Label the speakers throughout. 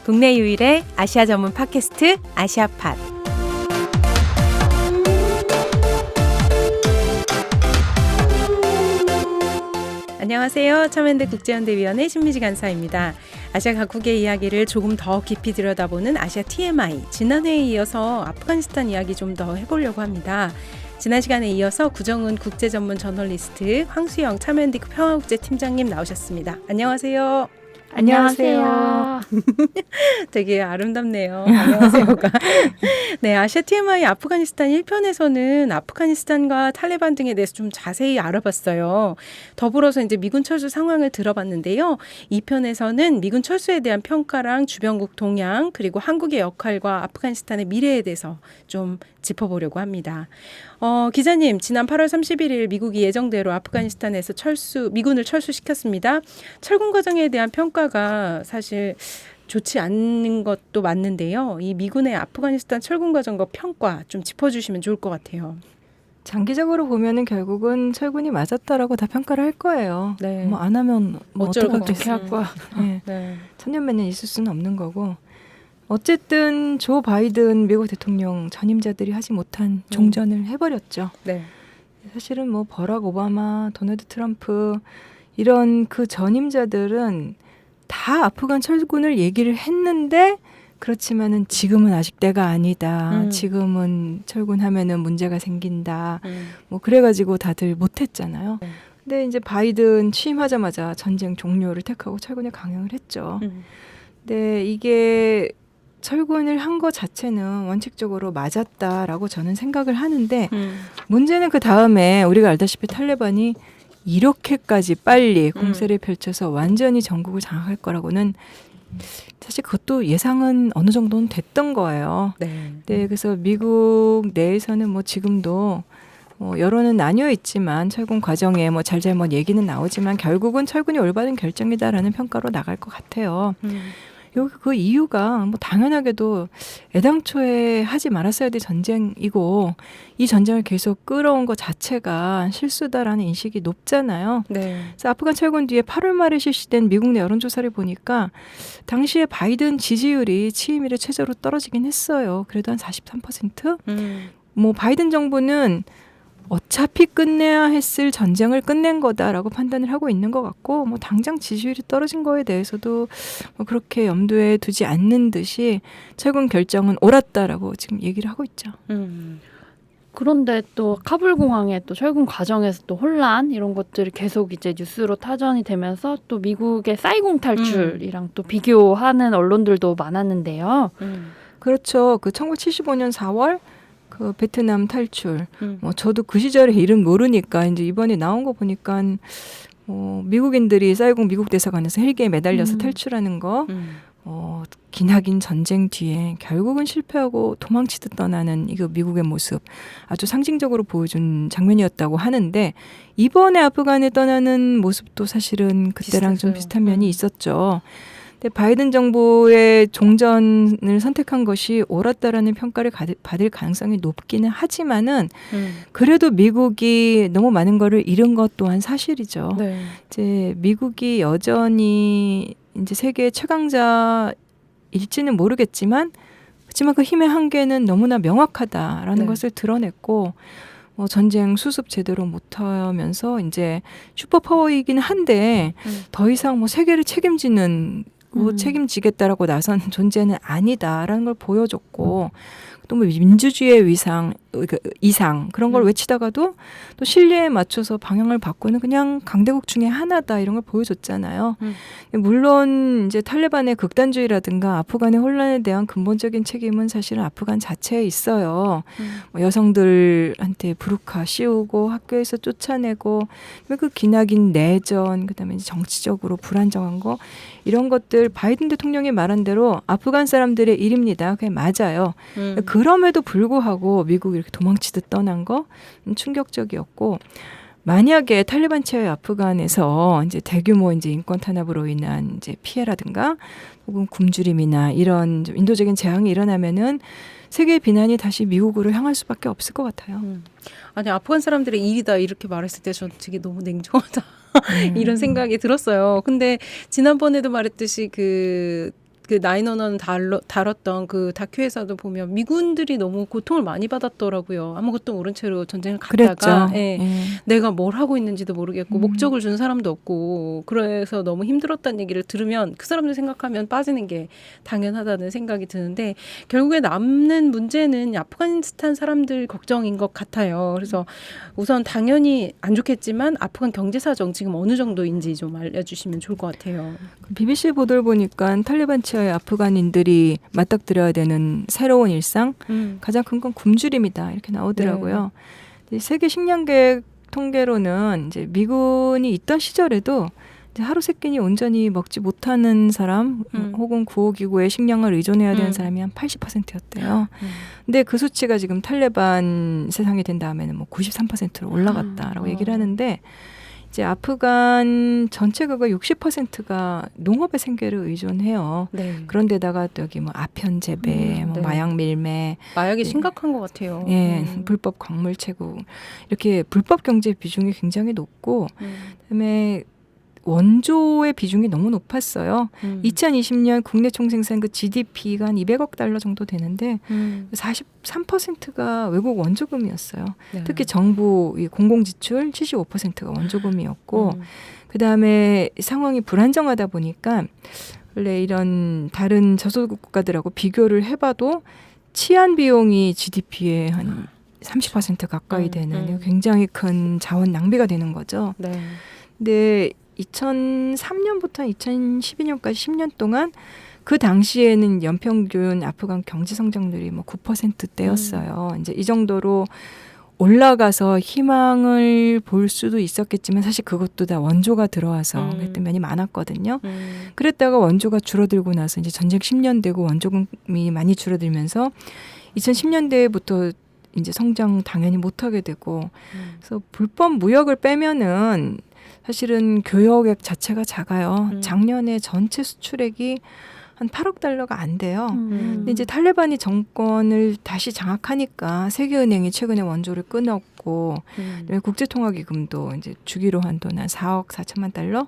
Speaker 1: 국내 유일의 아시아 전문 팟캐스트 아시아팟. 안녕하세요. 첨연대 국제연대위원회 신미지 간사입니다. 아시아 각국의 이야기를 조금 더 깊이 들여다보는 아시아 TMI. 지난해에 이어서 아프가니스탄 이야기 좀 더 해보려고 합니다. 지난 시간에 이어서 구정은 국제전문 저널리스트 황수영 첨연대 평화국제팀장님 나오셨습니다. 안녕하세요.
Speaker 2: 안녕하세요.
Speaker 1: 되게 아름답네요. 안녕하세요가. 네, 아시아 TMI 아프가니스탄 1편에서는 아프가니스탄과 탈레반 등에 대해서 좀 자세히 알아봤어요. 더불어서 이제 미군 철수 상황을 들어봤는데요. 2편에서는 미군 철수에 대한 평가랑 주변국 동향 그리고 한국의 역할과 아프가니스탄의 미래에 대해서 좀 짚어보려고 합니다. 기자님, 지난 8월 31일 미국이 예정대로 아프가니스탄에서 미군을 철수시켰습니다. 철군 과정에 대한 평가가 사실 좋지 않는 것도 맞는데요. 이 미군의 아프가니스탄 철군 과정과 평가 좀 짚어주시면 좋을 것 같아요.
Speaker 2: 장기적으로 보면은 결국은 철군이 맞았다라고 다 평가를 할 거예요.
Speaker 1: 네.
Speaker 2: 뭐 안 하면 뭐 어떻게 할 거야. 네.
Speaker 1: 네.
Speaker 2: 천년만년 있을 수는 없는 거고. 어쨌든 조 바이든 미국 대통령 전임자들이 하지 못한 종전을 해버렸죠.
Speaker 1: 네.
Speaker 2: 사실은 뭐 버락 오바마, 도널드 트럼프 이런 그 전임자들은 다 아프간 철군을 얘기를 했는데 그렇지만은 지금은 아직 때가 아니다. 지금은 철군하면은 문제가 생긴다. 뭐 그래가지고 다들 못했잖아요. 근데 이제 바이든 취임하자마자 전쟁 종료를 택하고 철군에 강행을 했죠. 근데 이게 철군을 한 것 자체는 원칙적으로 맞았다라고 저는 생각을 하는데 문제는 그 다음에 우리가 알다시피 탈레반이 이렇게까지 빨리 공세를 펼쳐서 완전히 전국을 장악할 거라고는 사실 그것도 예상은 어느 정도는 됐던 거예요.
Speaker 1: 네.
Speaker 2: 네, 그래서 미국 내에서는 뭐 지금도 여론은 나뉘어 있지만 철군 과정에 뭐 잘잘못 얘기는 나오지만 결국은 철군이 올바른 결정이다라는 평가로 나갈 것 같아요. 여기 그 이유가 뭐 당연하게도 애당초에 하지 말았어야 될 전쟁이고 이 전쟁을 계속 끌어온 것 자체가 실수다라는 인식이 높잖아요.
Speaker 1: 네.
Speaker 2: 그래서 아프간 철군 뒤에 8월 말에 실시된 미국 내 여론조사를 보니까 당시에 바이든 지지율이 취임 이래 최저로 떨어지긴 했어요. 그래도 한 43%? 뭐 바이든 정부는 어차피 끝내야 했을 전쟁을 끝낸 거다라고 판단을 하고 있는 것 같고 뭐 당장 지지율이 떨어진 거에 대해서도 뭐 그렇게 염두에 두지 않는 듯이 철군 결정은 옳았다라고 지금 얘기를 하고 있죠.
Speaker 3: 그런데 또 카불 공항의 또 철군 과정에서 또 혼란 이런 것들이 계속 이제 뉴스로 타전이 되면서 또 미국의 사이공 탈출이랑 또 비교하는 언론들도 많았는데요.
Speaker 2: 그렇죠. 그 1975년 4월 그 베트남 탈출. 뭐 저도 그 시절에 이름 모르니까 이제 이번에 나온 거 보니까 미국인들이 사이공 미국 대사관에서 헬기에 매달려서 탈출하는 거. 기나긴 전쟁 뒤에 결국은 실패하고 도망치듯 떠나는 이거 미국의 모습 아주 상징적으로 보여준 장면이었다고 하는데 이번에 아프간에 떠나는 모습도 사실은 그때랑 좀 비슷한 면이 있었죠. 근데 바이든 정부의 종전을 선택한 것이 옳았다라는 평가를 받을 가능성이 높기는 하지만은 그래도 미국이 너무 많은 거를 잃은 것 또한 사실이죠.
Speaker 1: 네.
Speaker 2: 이제 미국이 여전히 이제 세계 최강자일지는 모르겠지만 그렇지만 그 힘의 한계는 너무나 명확하다라는 것을 드러냈고 전쟁 수습 제대로 못하면서 이제 슈퍼파워이긴 한데 더 이상 뭐 세계를 책임지겠다라고 나선 존재는 아니다라는 걸 보여줬고 또 뭐 민주주의의 이상 그런 걸 외치다가도 또 신뢰에 맞춰서 방향을 바꾸는 그냥 강대국 중에 하나다 이런 걸 보여줬잖아요. 물론 이제 탈레반의 극단주의라든가 아프간의 혼란에 대한 근본적인 책임은 사실은 아프간 자체에 있어요. 뭐 여성들한테 부르카 씌우고 학교에서 쫓아내고 그 기나긴 내전 그다음에 이제 정치적으로 불안정한 거 이런 것들 바이든 대통령이 말한 대로 아프간 사람들의 일입니다. 그게 맞아요. 그럼에도 불구하고 미국이 이렇게 도망치듯 떠난 거 충격적이었고 만약에 탈레반 체제 아프간에서 이제 대규모 이제 인권 탄압으로 인한 이제 피해라든가 혹은 굶주림이나 이런 좀 인도적인 재앙이 일어나면은 세계의 비난이 다시 미국으로 향할 수밖에 없을 것 같아요.
Speaker 1: 아니 아프간 사람들의 일이다 이렇게 말했을 때 전 되게 너무 냉정하다 이런 생각이 들었어요. 근데 지난번에도 말했듯이 그 그 911 다뤘던 그 다큐에서도 보면 미군들이 너무 고통을 많이 받았더라고요. 아무것도 모른 채로 전쟁을 갔다가
Speaker 2: 그랬죠.
Speaker 1: 예,
Speaker 2: 예.
Speaker 1: 내가 뭘 하고 있는지도 모르겠고 목적을 준 사람도 없고 그래서 너무 힘들었다는 얘기를 들으면 그 사람들 생각하면 빠지는 게 당연하다는 생각이 드는데 결국에 남는 문제는 아프가니스탄 사람들 걱정인 것 같아요. 그래서 우선 당연히 안 좋겠지만 아프간 경제 사정 지금 어느 정도인지 좀 알려주시면 좋을 것 같아요.
Speaker 2: BBC 보도를 보니까 탈레반 치하의 아프간인들이 맞닥뜨려야 되는 새로운 일상 가장 큰 건 굶주림이다 이렇게 나오더라고요. 세계 식량계획 통계로는 이제 미군이 있던 시절에도 이제 하루 세 끼니 온전히 먹지 못하는 사람 혹은 구호기구에 식량을 의존해야 되는 사람이 한 80%였대요. 근데 그 수치가 지금 탈레반 세상이 된 다음에는 뭐 93%로 올라갔다라고 얘기를 하는데 이제 아프간 전체 가구의 60%가 농업의 생계를 의존해요.
Speaker 1: 네.
Speaker 2: 그런데다가 또 여기 뭐 아편 재배, 뭐
Speaker 1: 네.
Speaker 2: 마약 밀매,
Speaker 1: 마약이 심각한 것 같아요.
Speaker 2: 예, 불법 광물 채굴 이렇게 불법 경제 비중이 굉장히 높고 그다음에 원조의 비중이 너무 높았어요. 2020년 국내 총생산 그 GDP가 한 200억 달러 정도 되는데 43%가 외국 원조금이었어요.
Speaker 1: 네.
Speaker 2: 특히 정부 이 공공지출 75%가 원조금이었고 그다음에 상황이 불안정하다 보니까 원래 이런 다른 저소득 국가들하고 비교를 해봐도 치안 비용이 GDP의 한 30% 가까이 되는 굉장히 큰 자원 낭비가 되는 거죠.
Speaker 1: 네.
Speaker 2: 근데 2003년부터 2012년까지 10년 동안 그 당시에는 연평균 아프간 경제 성장률이 뭐 9%대였어요. 이제 이 정도로 올라가서 희망을 볼 수도 있었겠지만 사실 그것도 다 원조가 들어와서 그랬던 면이 많았거든요. 그랬다가 원조가 줄어들고 나서 이제 전쟁 10년 되고 원조금이 많이 줄어들면서 2010년대부터 이제 성장 당연히 못하게 되고 그래서 불법 무역을 빼면은 사실은 교역액 자체가 작아요. 작년에 전체 수출액이 한 8억 달러가 안 돼요. 근데 이제 탈레반이 정권을 다시 장악하니까 세계은행이 최근에 원조를 끊었고 국제통화기금도 이제 주기로 한 돈 한 4억 4천만 달러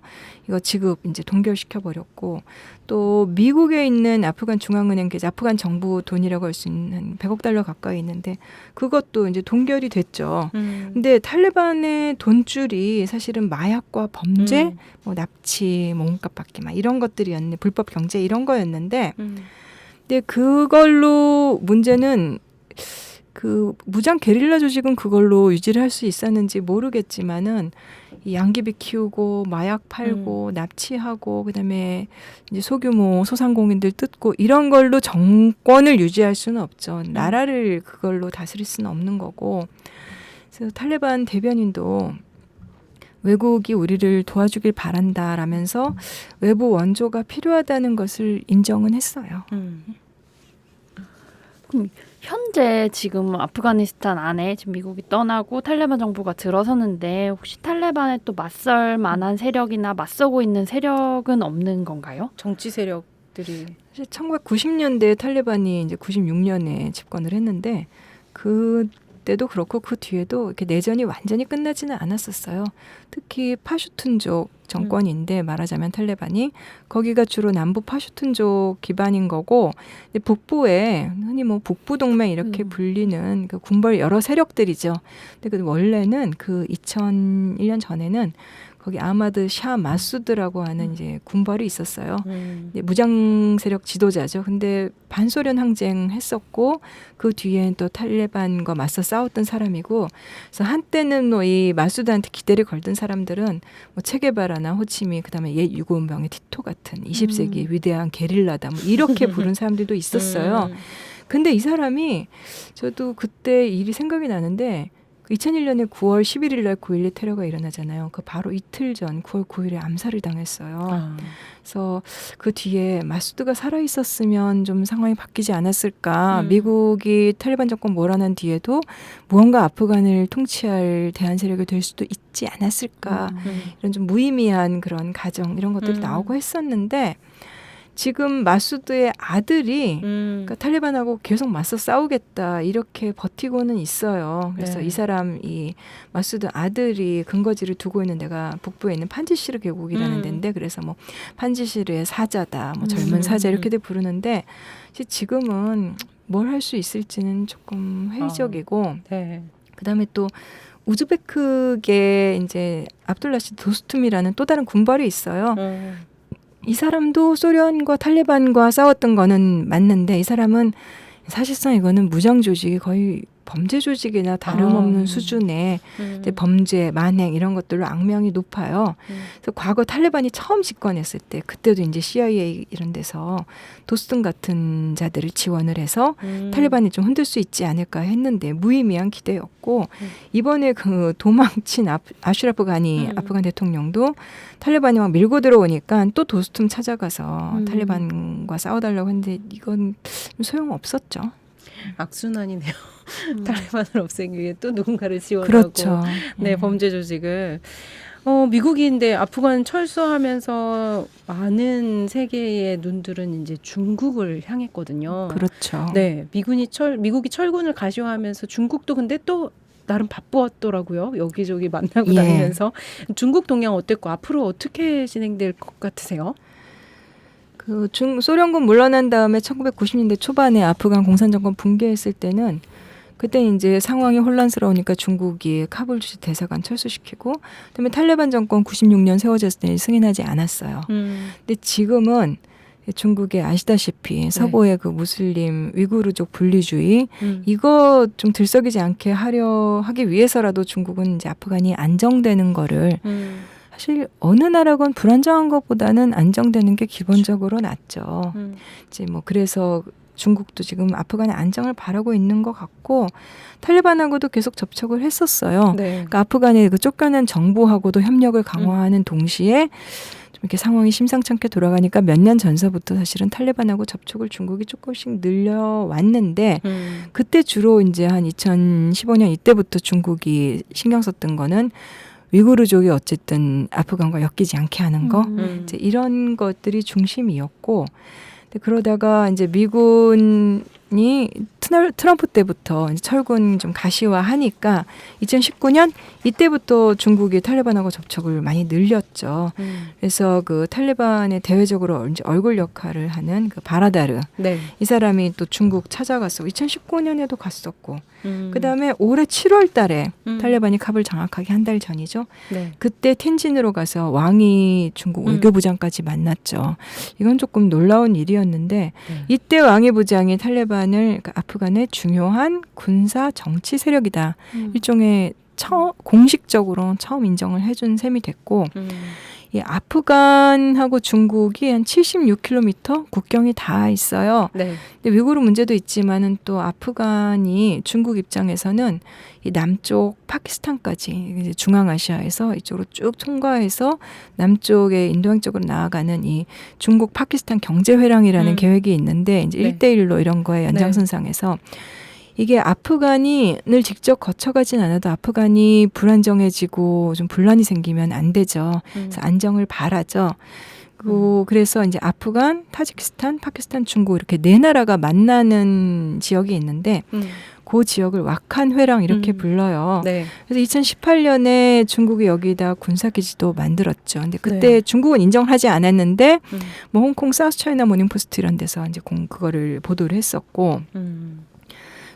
Speaker 2: 이거 지급 이제 동결시켜 버렸고 또 미국에 있는 아프간 중앙은행 계좌 아프간 정부 돈이라고 할 수 있는 한 100억 달러 가까이 있는데 그것도 이제 동결이 됐죠. 근데 탈레반의 돈줄이 사실은 마약과 범죄, 뭐 납치, 뭐 몸값 받기 막 이런 것들이었는데 불법 경제 이런 거였는데 근데 그걸로 문제는 그 무장 게릴라 조직은 그걸로 유지를 할 수 있었는지 모르겠지만은 이 양귀비 키우고 마약 팔고 납치하고 그다음에 이제 소규모 소상공인들 뜯고 이런 걸로 정권을 유지할 수는 없죠. 나라를 그걸로 다스릴 수는 없는 거고. 그래서 탈레반 대변인도 외국이 우리를 도와주길 바란다라면서 외부 원조가 필요하다는 것을 인정은 했어요.
Speaker 3: 그럼 현재 지금 아프가니스탄 안에 지금 미국이 떠나고 탈레반 정부가 들어서는데 혹시 탈레반에 또 맞설 만한 세력이나 맞서고 있는 세력은 없는 건가요?
Speaker 1: 정치 세력들이
Speaker 2: 사실 1990년대에 탈레반이 이제 96년에 집권을 했는데 그때도 그렇고 그 뒤에도 이렇게 내전이 완전히 끝나지는 않았었어요. 특히 파슈툰족 정권인데 말하자면 탈레반이 거기가 주로 남부 파슈툰족 기반인 거고 북부에 흔히 뭐 북부 동맹 이렇게 불리는 그 군벌 여러 세력들이죠. 근데 그 원래는 그 2001년 전에는 거기 아마드 샤 마수드라고 하는 이제 군벌이 있었어요. 이제 무장 세력 지도자죠. 근데 반소련 항쟁했었고 그 뒤엔 또 탈레반과 맞서 싸웠던 사람이고, 그래서 한때는 뭐 이 마수드한테 기대를 걸던 사람들은 뭐 체게바라나 호치민, 그다음에 옛 유고운명의 티토 같은 20세기의 위대한 게릴라다 뭐 이렇게 부른 사람들도 있었어요. 근데 이 사람이 저도 그때 일이 생각이 나는데. 2001년에 9월 11일 날 9.11 테러가 일어나잖아요. 그 바로 이틀 전 9월 9일에 암살을 당했어요. 그래서 그 뒤에 마수드가 살아있었으면 좀 상황이 바뀌지 않았을까. 미국이 탈레반 정권 몰아난 뒤에도 무언가 아프간을 통치할 대한 세력이 될 수도 있지 않았을까. 이런 좀 무의미한 그런 가정 이런 것들이 나오고 했었는데 지금 마수드의 아들이 그러니까 탈레반하고 계속 맞서 싸우겠다 이렇게 버티고는 있어요. 그래서
Speaker 1: 네.
Speaker 2: 이 사람 이 마수드 아들이 근거지를 두고 있는 데가 북부에 있는 판지시르 계곡이라는 데인데 그래서 뭐 판지시르의 사자다, 뭐 젊은 사자 이렇게들 부르는데 지금은 뭘 할 수 있을지는 조금 회의적이고
Speaker 1: 네.
Speaker 2: 그다음에 또 우즈베크계 이제 압둘라시 도스툼이라는 또 다른 군벌이 있어요. 이 사람도 소련과 탈레반과 싸웠던 거는 맞는데 이 사람은 사실상 이거는 무장 조직이 거의 범죄 조직이나 다름없는 수준의 이제 범죄, 만행 이런 것들로 악명이 높아요. 그래서 과거 탈레반이 처음 집권했을 때 그때도 이제 CIA 이런 데서 도스tum 같은 자들을 지원을 해서 탈레반이 좀 흔들 수 있지 않을까 했는데 무의미한 기대였고 이번에 그 도망친 아슈라프 가니 아프간 대통령도 탈레반이 막 밀고 들어오니까 또 도스tum 찾아가서 탈레반과 싸워달라고 했는데 이건 소용없었죠.
Speaker 1: 악순환이네요. 탈레반을 없애기 위해 또 누군가를 지원하고
Speaker 2: 그렇죠.
Speaker 1: 네, 범죄 조직을 미국인데 아프간 철수하면서 많은 세계의 눈들은 이제 중국을 향했거든요.
Speaker 2: 그렇죠.
Speaker 1: 네, 미국이 철군을 가시화하면서 중국도 근데 또 나름 바쁘었더라고요. 여기저기 만나고
Speaker 2: 예.
Speaker 1: 다니면서 중국 동향 어땠고 앞으로 어떻게 진행될 것 같으세요?
Speaker 2: 그 소련군 물러난 다음에 1990년대 초반에 아프간 공산정권 붕괴했을 때는 그때 이제 상황이 혼란스러우니까 중국이 카불 주재 대사관 철수시키고 그다음에 탈레반 정권 96년 세워졌을 때 승인하지 않았어요. 근데 지금은 중국에 아시다시피 서부의 그 무슬림 위구르족 분리주의 이거 좀 들썩이지 않게 하기 위해서라도 중국은 이제 아프간이 안정되는 거를 사실 어느 나라건 불안정한 것보다는 안정되는 게 기본적으로 낫죠. 이제 뭐 그래서 중국도 지금 아프간의 안정을 바라고 있는 것 같고 탈레반하고도 계속 접촉을 했었어요.
Speaker 1: 네.
Speaker 2: 그러니까 아프간의 그 쫓겨난 정부하고도 협력을 강화하는 동시에 좀 이렇게 상황이 심상치 않게 돌아가니까 몇 년 전서부터 사실은 탈레반하고 접촉을 중국이 조금씩 늘려왔는데 그때 주로 이제 한 2015년 이때부터 중국이 신경 썼던 거는 위구르족이 어쨌든 아프간과 엮이지 않게 하는 거 이제 이런 것들이 중심이었고 근데 그러다가 이제 미군이 트럼프 때부터 이제 철군 좀 가시화하니까 2019년 이때부터 중국이 탈레반하고 접촉을 많이 늘렸죠. 그래서 그 탈레반의 대외적으로 이제 얼굴 역할을 하는 그 바라다르
Speaker 1: 네.
Speaker 2: 이 사람이 또 중국 찾아갔었고 2019년에도 갔었고 그다음에 올해 7월 달에 탈레반이 카불 장악하기 한 달 전이죠.
Speaker 1: 네.
Speaker 2: 그때 텐진으로 가서 왕이 중국 외교부장까지 만났죠. 이건 조금 놀라운 일이었는데 이때 왕이 부장이 탈레반을 그러니까 아프간의 중요한 군사 정치 세력이다. 일종의 공식적으로 처음 인정을 해준 셈이 됐고 이 아프간하고 중국이 한 76km 국경이 다 있어요.
Speaker 1: 네.
Speaker 2: 근데 위구르 문제도 있지만은 또 아프간이 중국 입장에서는 이 남쪽 파키스탄까지 이제 중앙아시아에서 이쪽으로 쭉 통과해서 남쪽에 인도양 쪽으로 나아가는 이 중국 파키스탄 경제회랑이라는 계획이 있는데 이제
Speaker 1: 네.
Speaker 2: 1대1로 이런 거에 연장선상에서 이게 아프간을 직접 거쳐가진 않아도 아프간이 불안정해지고 좀 분란이 생기면 안 되죠. 그래서 안정을 바라죠. 그래서 이제 아프간, 타지키스탄, 파키스탄, 중국 이렇게 네 나라가 만나는 지역이 있는데 그 지역을 와칸회랑 이렇게 불러요.
Speaker 1: 네.
Speaker 2: 그래서 2018년에 중국이 여기다 군사기지도 만들었죠. 근데 그때
Speaker 1: 네.
Speaker 2: 중국은 인정하지 않았는데 뭐 홍콩 사우스차이나 모닝포스트 이런 데서 이제 그거를 보도를 했었고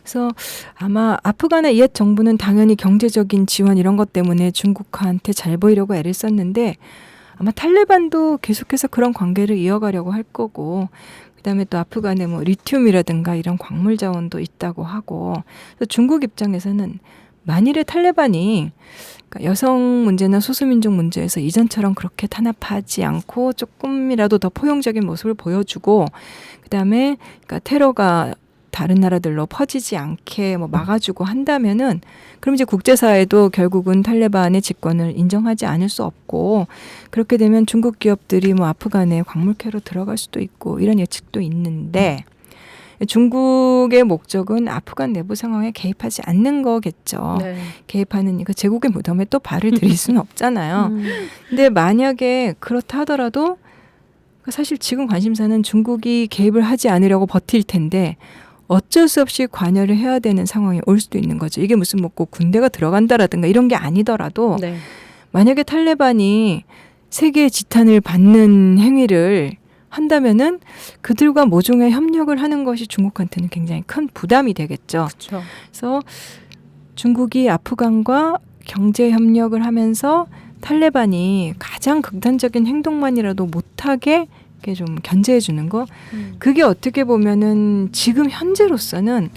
Speaker 2: 그래서 아마 아프간의 옛 정부는 당연히 경제적인 지원 이런 것 때문에 중국한테 잘 보이려고 애를 썼는데 아마 탈레반도 계속해서 그런 관계를 이어가려고 할 거고 그다음에 또 아프간에 뭐 리튬이라든가 이런 광물 자원도 있다고 하고 그래서 중국 입장에서는 만일에 탈레반이 그러니까 여성 문제나 소수민족 문제에서 이전처럼 그렇게 탄압하지 않고 조금이라도 더 포용적인 모습을 보여주고 그다음에 그러니까 테러가 다른 나라들로 퍼지지 않게 뭐 막아주고 한다면은 그럼 이제 국제사회도 결국은 탈레반의 집권을 인정하지 않을 수 없고 그렇게 되면 중국 기업들이 뭐 아프간에 광물 캐러 들어갈 수도 있고 이런 예측도 있는데 중국의 목적은 아프간 내부 상황에 개입하지 않는 거겠죠.
Speaker 1: 네.
Speaker 2: 개입하는 그 제국의 무덤에 또 발을 들일 수는 없잖아요. 근데 만약에 그렇다 하더라도 그러니까 사실 지금 관심사는 중국이 개입을 하지 않으려고 버틸 텐데 어쩔 수 없이 관여를 해야 되는 상황이 올 수도 있는 거죠. 이게 무슨 뭐 꼭 군대가 들어간다라든가 이런 게 아니더라도
Speaker 1: 네.
Speaker 2: 만약에 탈레반이 세계의 지탄을 받는 행위를 한다면은 그들과 모종의 협력을 하는 것이 중국한테는 굉장히 큰 부담이 되겠죠.
Speaker 1: 그렇죠.
Speaker 2: 그래서 중국이 아프간과 경제 협력을 하면서 탈레반이 가장 극단적인 행동만이라도 못하게 이렇게 좀 견제해 주는 거. 그게 어떻게 보면은 지금 현재로서는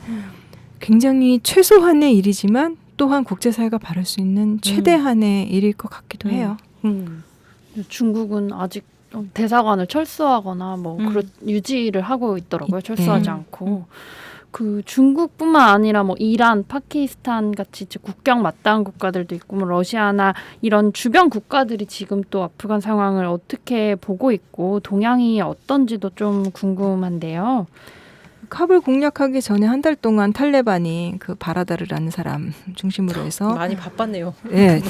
Speaker 2: 굉장히 최소한의 일이지만 또한 국제사회가 바랄 수 있는 최대한의 일일 것 같기도 해요.
Speaker 3: 중국은 아직 대사관을 철수하거나 뭐 그런 유지를 하고 있더라고요. 철수하지 않고. 그 중국뿐만 아니라 뭐 이란, 파키스탄 같이 이제 국경 맞닿은 국가들도 있고 뭐 러시아나 이런 주변 국가들이 지금 또 아프간 상황을 어떻게 보고 있고 동향이 어떤지도 좀 궁금한데요.
Speaker 2: 카불 공략하기 전에 한 달 동안 탈레반이 그 바라다르라는 사람 중심으로 해서
Speaker 1: 많이 바빴네요.
Speaker 2: 네,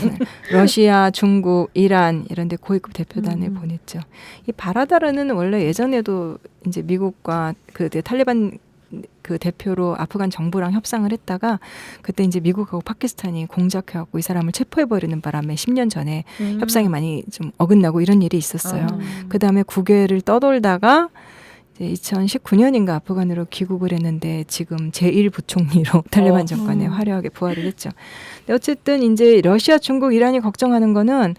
Speaker 2: 러시아, 중국, 이란 이런 데 고위급 대표단을 보냈죠. 이 바라다르는 원래 예전에도 이제 미국과 그 탈레반 그 대표로 아프간 정부랑 협상을 했다가 그때 이제 미국하고 파키스탄이 공작해갖고 이 사람을 체포해버리는 바람에 10년 전에 협상이 많이 좀 어긋나고 이런 일이 있었어요. 그 다음에 국외를 떠돌다가 이제 2019년인가 아프간으로 귀국을 했는데 지금 제1부총리로 탈레반 정권에 화려하게 부활을 했죠. 근데 어쨌든 이제 러시아, 중국, 이란이 걱정하는 거는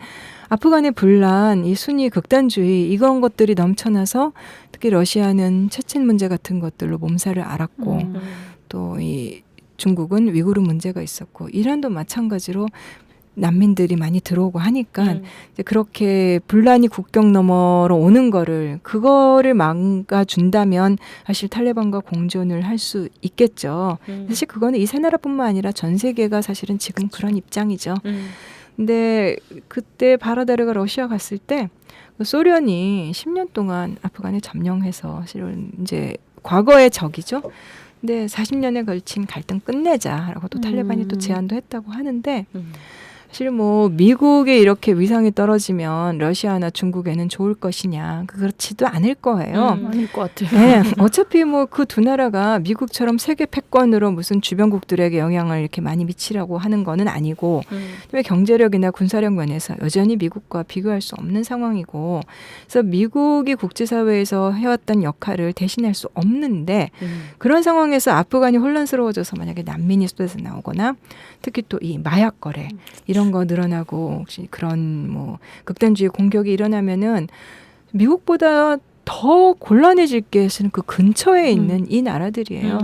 Speaker 2: 아프간의 분란, 이 순위 극단주의 이런 것들이 넘쳐나서 특히 러시아는 체첸 문제 같은 것들로 몸살을 앓았고 또 이 중국은 위구르 문제가 있었고 이란도 마찬가지로 난민들이 많이 들어오고 하니까 이제 그렇게 분란이 국경 너머로 오는 그거를 막아준다면 사실 탈레반과 공존을 할 수 있겠죠. 사실 그거는 이 세 나라뿐만 아니라 전 세계가 사실은 지금 그런 입장이죠. 근데 그때 바라다르가 러시아 갔을 때 소련이 10년 동안 아프간에 점령해서 실은 이제 과거의 적이죠. 근데 40년에 걸친 갈등 끝내자라고 또 탈레반이 또 제안도 했다고 하는데 사실 뭐 미국에 이렇게 위상이 떨어지면 러시아나 중국에는 좋을 것이냐 그렇지도 않을 거예요.
Speaker 3: 아닐 것 같아요.
Speaker 2: 네, 어차피 뭐 그 두 나라가 미국처럼 세계 패권으로 무슨 주변국들에게 영향을 이렇게 많이 미치라고 하는 거는 아니고 왜 경제력이나 군사력 면에서 여전히 미국과 비교할 수 없는 상황이고 그래서 미국이 국제사회에서 해왔던 역할을 대신할 수 없는데 그런 상황에서 아프간이 혼란스러워져서 만약에 난민이 쏟아져 나오거나 특히 또 이 마약 거래 이런 거 늘어나고 혹시 그런 뭐 극단주의 공격이 일어나면은 미국보다 더 곤란해질 게 사실은 그 근처에 있는 이 나라들이에요.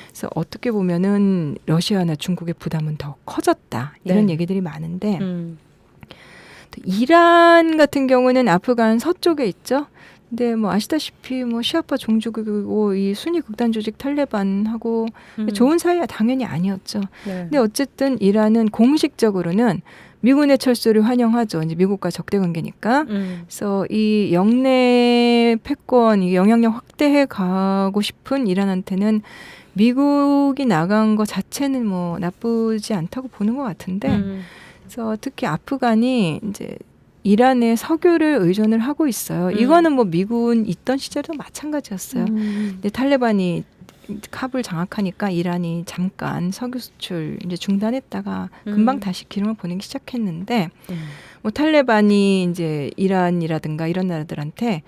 Speaker 2: 그래서 어떻게 보면은 러시아나 중국의 부담은 더 커졌다 이런 얘기들이 많은데 이란 같은 경우는 아프간 서쪽에 있죠. 근데 뭐 아시다시피 뭐 시아파 종주국이고 이 순위 극단 조직 탈레반하고 좋은 사이야 당연히 아니었죠. 근데 어쨌든 이란은 공식적으로는 미군의 철수를 환영하죠. 이제 미국과 적대 관계니까. 그래서 이 영내 패권, 이 영향력 확대해 가고 싶은 이란한테는 미국이 나간 거 자체는 뭐 나쁘지 않다고 보는 것 같은데. 그래서 특히 아프간이 이제 이란의 석유를 의존을 하고 있어요. 이거는 뭐 미군 있던 시절도 마찬가지였어요. 근데 탈레반이 카불 장악하니까 이란이 잠깐 석유 수출 이제 중단했다가 금방 다시 기름을 보내기 시작했는데 뭐 탈레반이 이제 이란이라든가 이런 나라들한테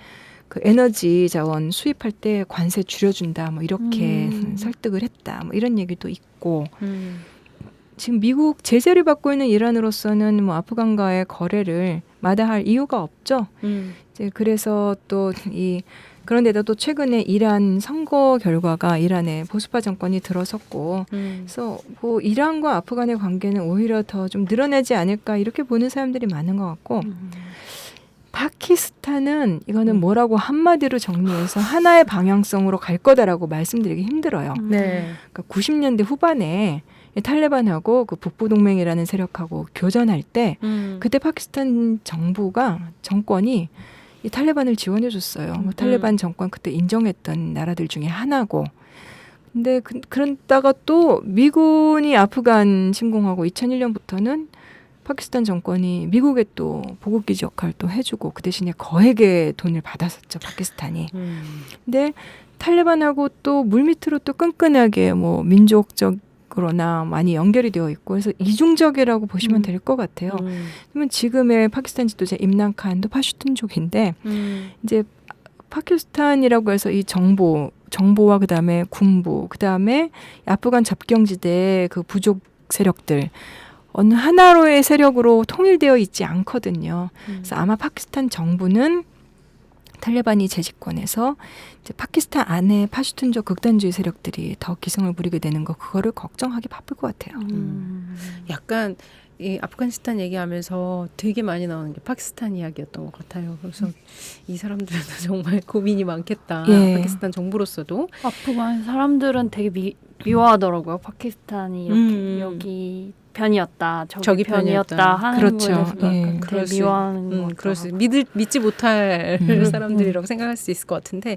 Speaker 2: 그 에너지 자원 수입할 때 관세 줄여준다 뭐 이렇게 설득을 했다 뭐 이런 얘기도 있고 지금 미국 제재를 받고 있는 이란으로서는 뭐 아프간과의 거래를 마다할 이유가 없죠. 이제 그래서 또 그런데도 또 최근에 이란 선거 결과가 이란의 보수파 정권이 들어섰고, 그래서 뭐 이란과 아프간의 관계는 오히려 더 좀 늘어나지 않을까 이렇게 보는 사람들이 많은 것 같고. 파키스탄은 이거는 뭐라고 한마디로 정리해서 하나의 방향성으로 갈 거다라고 말씀드리기 힘들어요. 그러니까 90년대 후반에 탈레반하고 그 북부동맹이라는 세력하고 교전할 때 그때 파키스탄 정권이 이 탈레반을 지원해 줬어요. 탈레반 정권 그때 인정했던 나라들 중에 하나고. 근데 그러다가 또 미군이 아프간 침공하고 2001년부터는 파키스탄 정권이 미국에 또 보급기지 역할을 또 해주고 그 대신에 거액의 돈을 받았었죠, 파키스탄이. 근데 탈레반하고 또 물밑으로 또 끈끈하게 뭐 민족적으로나 많이 연결이 되어 있고 그래서 이중적이라고 보시면 될 것 같아요. 그러면 지금의 파키스탄 지도자 임란 칸도 파슈툰족인데 이제 파키스탄이라고 해서 이 정보와 그다음에 군부, 그다음에 아프간 접경지대의 그 부족 세력들 어느 하나로의 세력으로 통일되어 있지 않거든요. 그래서 아마 파키스탄 정부는 탈레반이 재집권해서 이제 파키스탄 안에 파슈툰족 극단주의 세력들이 더 기승을 부리게 되는 거 그거를 걱정하기 바쁠 것 같아요.
Speaker 1: 약간 이 아프가니스탄 얘기하면서 되게 많이 나오는 게 파키스탄 이야기였던 것 같아요. 그래서 이 사람들은 정말 고민이 많겠다.
Speaker 2: 예.
Speaker 1: 파키스탄 정부로서도.
Speaker 3: 아프간 사람들은 되게 미워하더라고요. 파키스탄이 이렇게 여기 편이었다, 저기 편이었다 하는
Speaker 2: 그렇죠.
Speaker 3: 거에 대해서
Speaker 2: 예.
Speaker 3: 약간
Speaker 1: 그럴 수-
Speaker 3: 되게 미워하는
Speaker 1: 그럴 수
Speaker 3: 거죠.
Speaker 1: 믿지 못할 사람들이라고 생각할 수 있을 것 같은데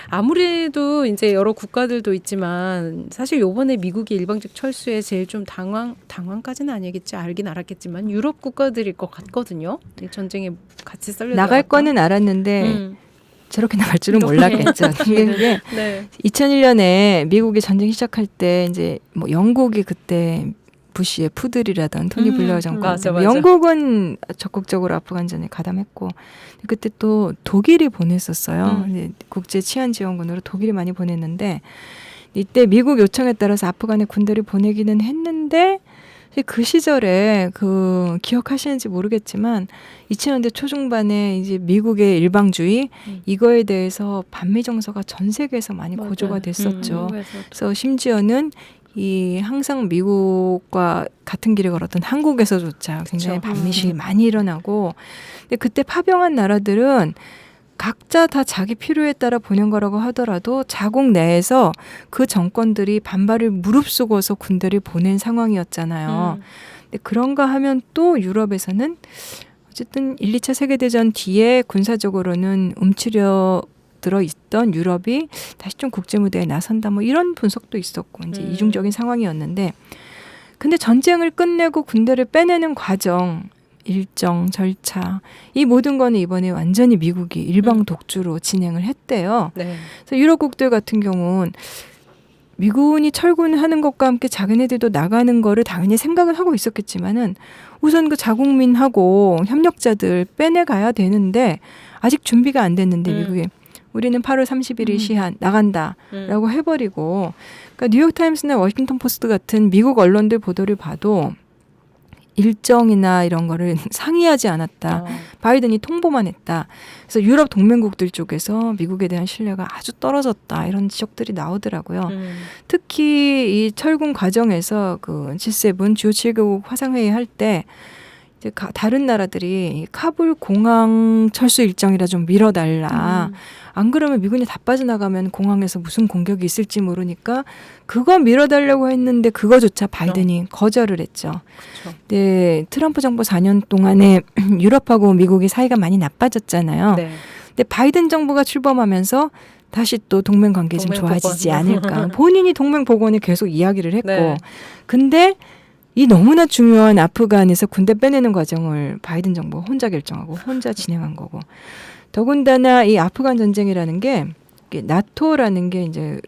Speaker 1: 아무래도 이제 여러 국가들도 있지만 사실 요번에 미국이 일방적 철수에 제일 좀 당황까지는 아니겠지 알긴 알았겠지만 유럽 국가들일 것 같거든요. 이 전쟁에 같이 썰려
Speaker 2: 나갈 거는 알았는데 저렇게 나갈 줄은 몰랐겠죠. 이게
Speaker 1: 네.
Speaker 2: 2001년에 미국이 전쟁 시작할 때 이제 뭐 영국이 그때 부시의 푸들이라던 토니 블레어 정권,
Speaker 1: 맞아, 맞아.
Speaker 2: 영국은 적극적으로 아프간전에 가담했고 그때 또 독일이 보냈었어요. 이제 국제 치안 지원군으로 독일이 많이 보냈는데 이때 미국 요청에 따라서 아프간에 군대를 보내기는 했는데 그 시절에 그 기억하시는지 모르겠지만 2000년대 초중반에 이제 미국의 일방주의 이거에 대해서 반미 정서가 전 세계에서 많이
Speaker 3: 맞아요.
Speaker 2: 고조가 됐었죠.
Speaker 3: 미국에서도.
Speaker 2: 그래서 심지어는 이 항상 미국과 같은 길을 걸었던 한국에서조차 굉장히
Speaker 1: 그렇죠.
Speaker 2: 반미시 많이 일어나고 근데 그때 파병한 나라들은 각자 다 자기 필요에 따라 보낸 거라고 하더라도 자국 내에서 그 정권들이 반발을 무릅쓰고서 군대를 보낸 상황이었잖아요. 근데 그런가 하면 또 유럽에서는 어쨌든 1, 2차 세계대전 뒤에 군사적으로는 움츠려 들어 있던 유럽이 다시 좀 국제 무대에 나선다 뭐 이런 분석도 있었고 이제 이중적인 상황이었는데 근데 전쟁을 끝내고 군대를 빼내는 과정 일정 절차 이 모든 거는 이번에 완전히 미국이 일방 독주로 진행을 했대요.
Speaker 1: 네.
Speaker 2: 그래서 유럽국들 같은 경우는 미군이 철군하는 것과 함께 자기네들도 나가는 거를 당연히 생각을 하고 있었겠지만은 우선 그 자국민하고 협력자들 빼내가야 되는데 아직 준비가 안 됐는데 미국이 우리는 8월 31일 시한 나간다라고 해버리고 그러니까 뉴욕타임스나 워싱턴 포스트 같은 미국 언론들 보도를 봐도 일정이나 이런 거를 상의하지 않았다. 바이든이 통보만 했다. 그래서 유럽 동맹국들 쪽에서 미국에 대한 신뢰가 아주 떨어졌다. 이런 지적들이 나오더라고요. 특히 이 철군 과정에서 그 G7 주요 7개국 화상회의 할 때 이제 다른 나라들이 카불 공항 철수 일정이라 좀 미뤄달라. 안 그러면 미군이 다 빠져나가면 공항에서 무슨 공격이 있을지 모르니까 그거 미뤄달라고 했는데 그거조차 바이든이 거절을 했죠.
Speaker 1: 그렇죠.
Speaker 2: 네, 트럼프 정부 4년 동안에 유럽하고 미국이 사이가 많이 나빠졌잖아요.
Speaker 1: 네.
Speaker 2: 근데 바이든 정부가 출범하면서 다시 또 동맹 관계 좀
Speaker 1: 동맹
Speaker 2: 좋아지지
Speaker 1: 복원.
Speaker 2: 않을까. 본인이 동맹 복원을 계속 이야기를 했고
Speaker 1: 네.
Speaker 2: 근데 이 너무나 중요한 아프간에서 군대 빼내는 과정을 바이든 정부가 혼자 결정하고 혼자 진행한 거고 더군다나 이 아프간 전쟁이라는 게 나토라는 게 이제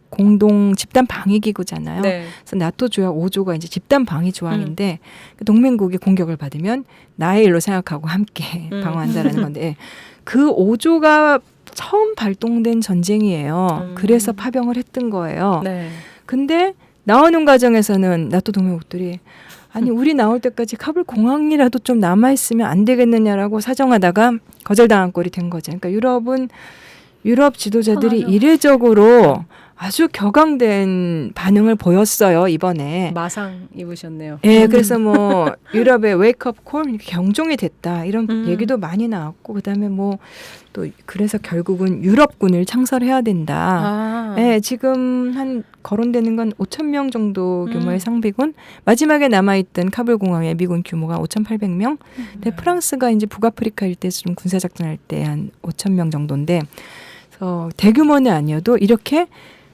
Speaker 2: 공동 집단 방위 기구잖아요.
Speaker 1: 네.
Speaker 2: 그래서 나토 조약 5조가 이제 집단 방위 조항인데 동맹국이 공격을 받으면 나의 일로 생각하고 함께 방어한다라는 건데 그 5조가 처음 발동된 전쟁이에요. 그래서 파병을 했던 거예요.
Speaker 1: 네.
Speaker 2: 근데 나오는 과정에서는 나토 동맹국들이 아니 우리 나올 때까지 카불 공항이라도 좀 남아있으면 안 되겠느냐라고 사정하다가 거절당한 꼴이 된 거죠. 그러니까 유럽 지도자들이
Speaker 3: 편하죠.
Speaker 2: 이례적으로 아주 격앙된 반응을 보였어요, 이번에.
Speaker 1: 마상 입으셨네요.
Speaker 2: 예, 그래서 뭐 유럽의 웨이크업 콜 경종이 됐다 이런 얘기도 많이 나왔고 그다음에 뭐 또 그래서 결국은 유럽군을 창설해야 된다. 예, 지금 한 거론되는 건 5,000명 정도 규모의 상비군. 마지막에 남아있던 카불 공항의 미군 규모가 5,800명. 근데 프랑스가 이제 북아프리카 일대에서 좀 군사작전할 때 한 5,000명 정도인데, 그래서 대규모는 아니어도 이렇게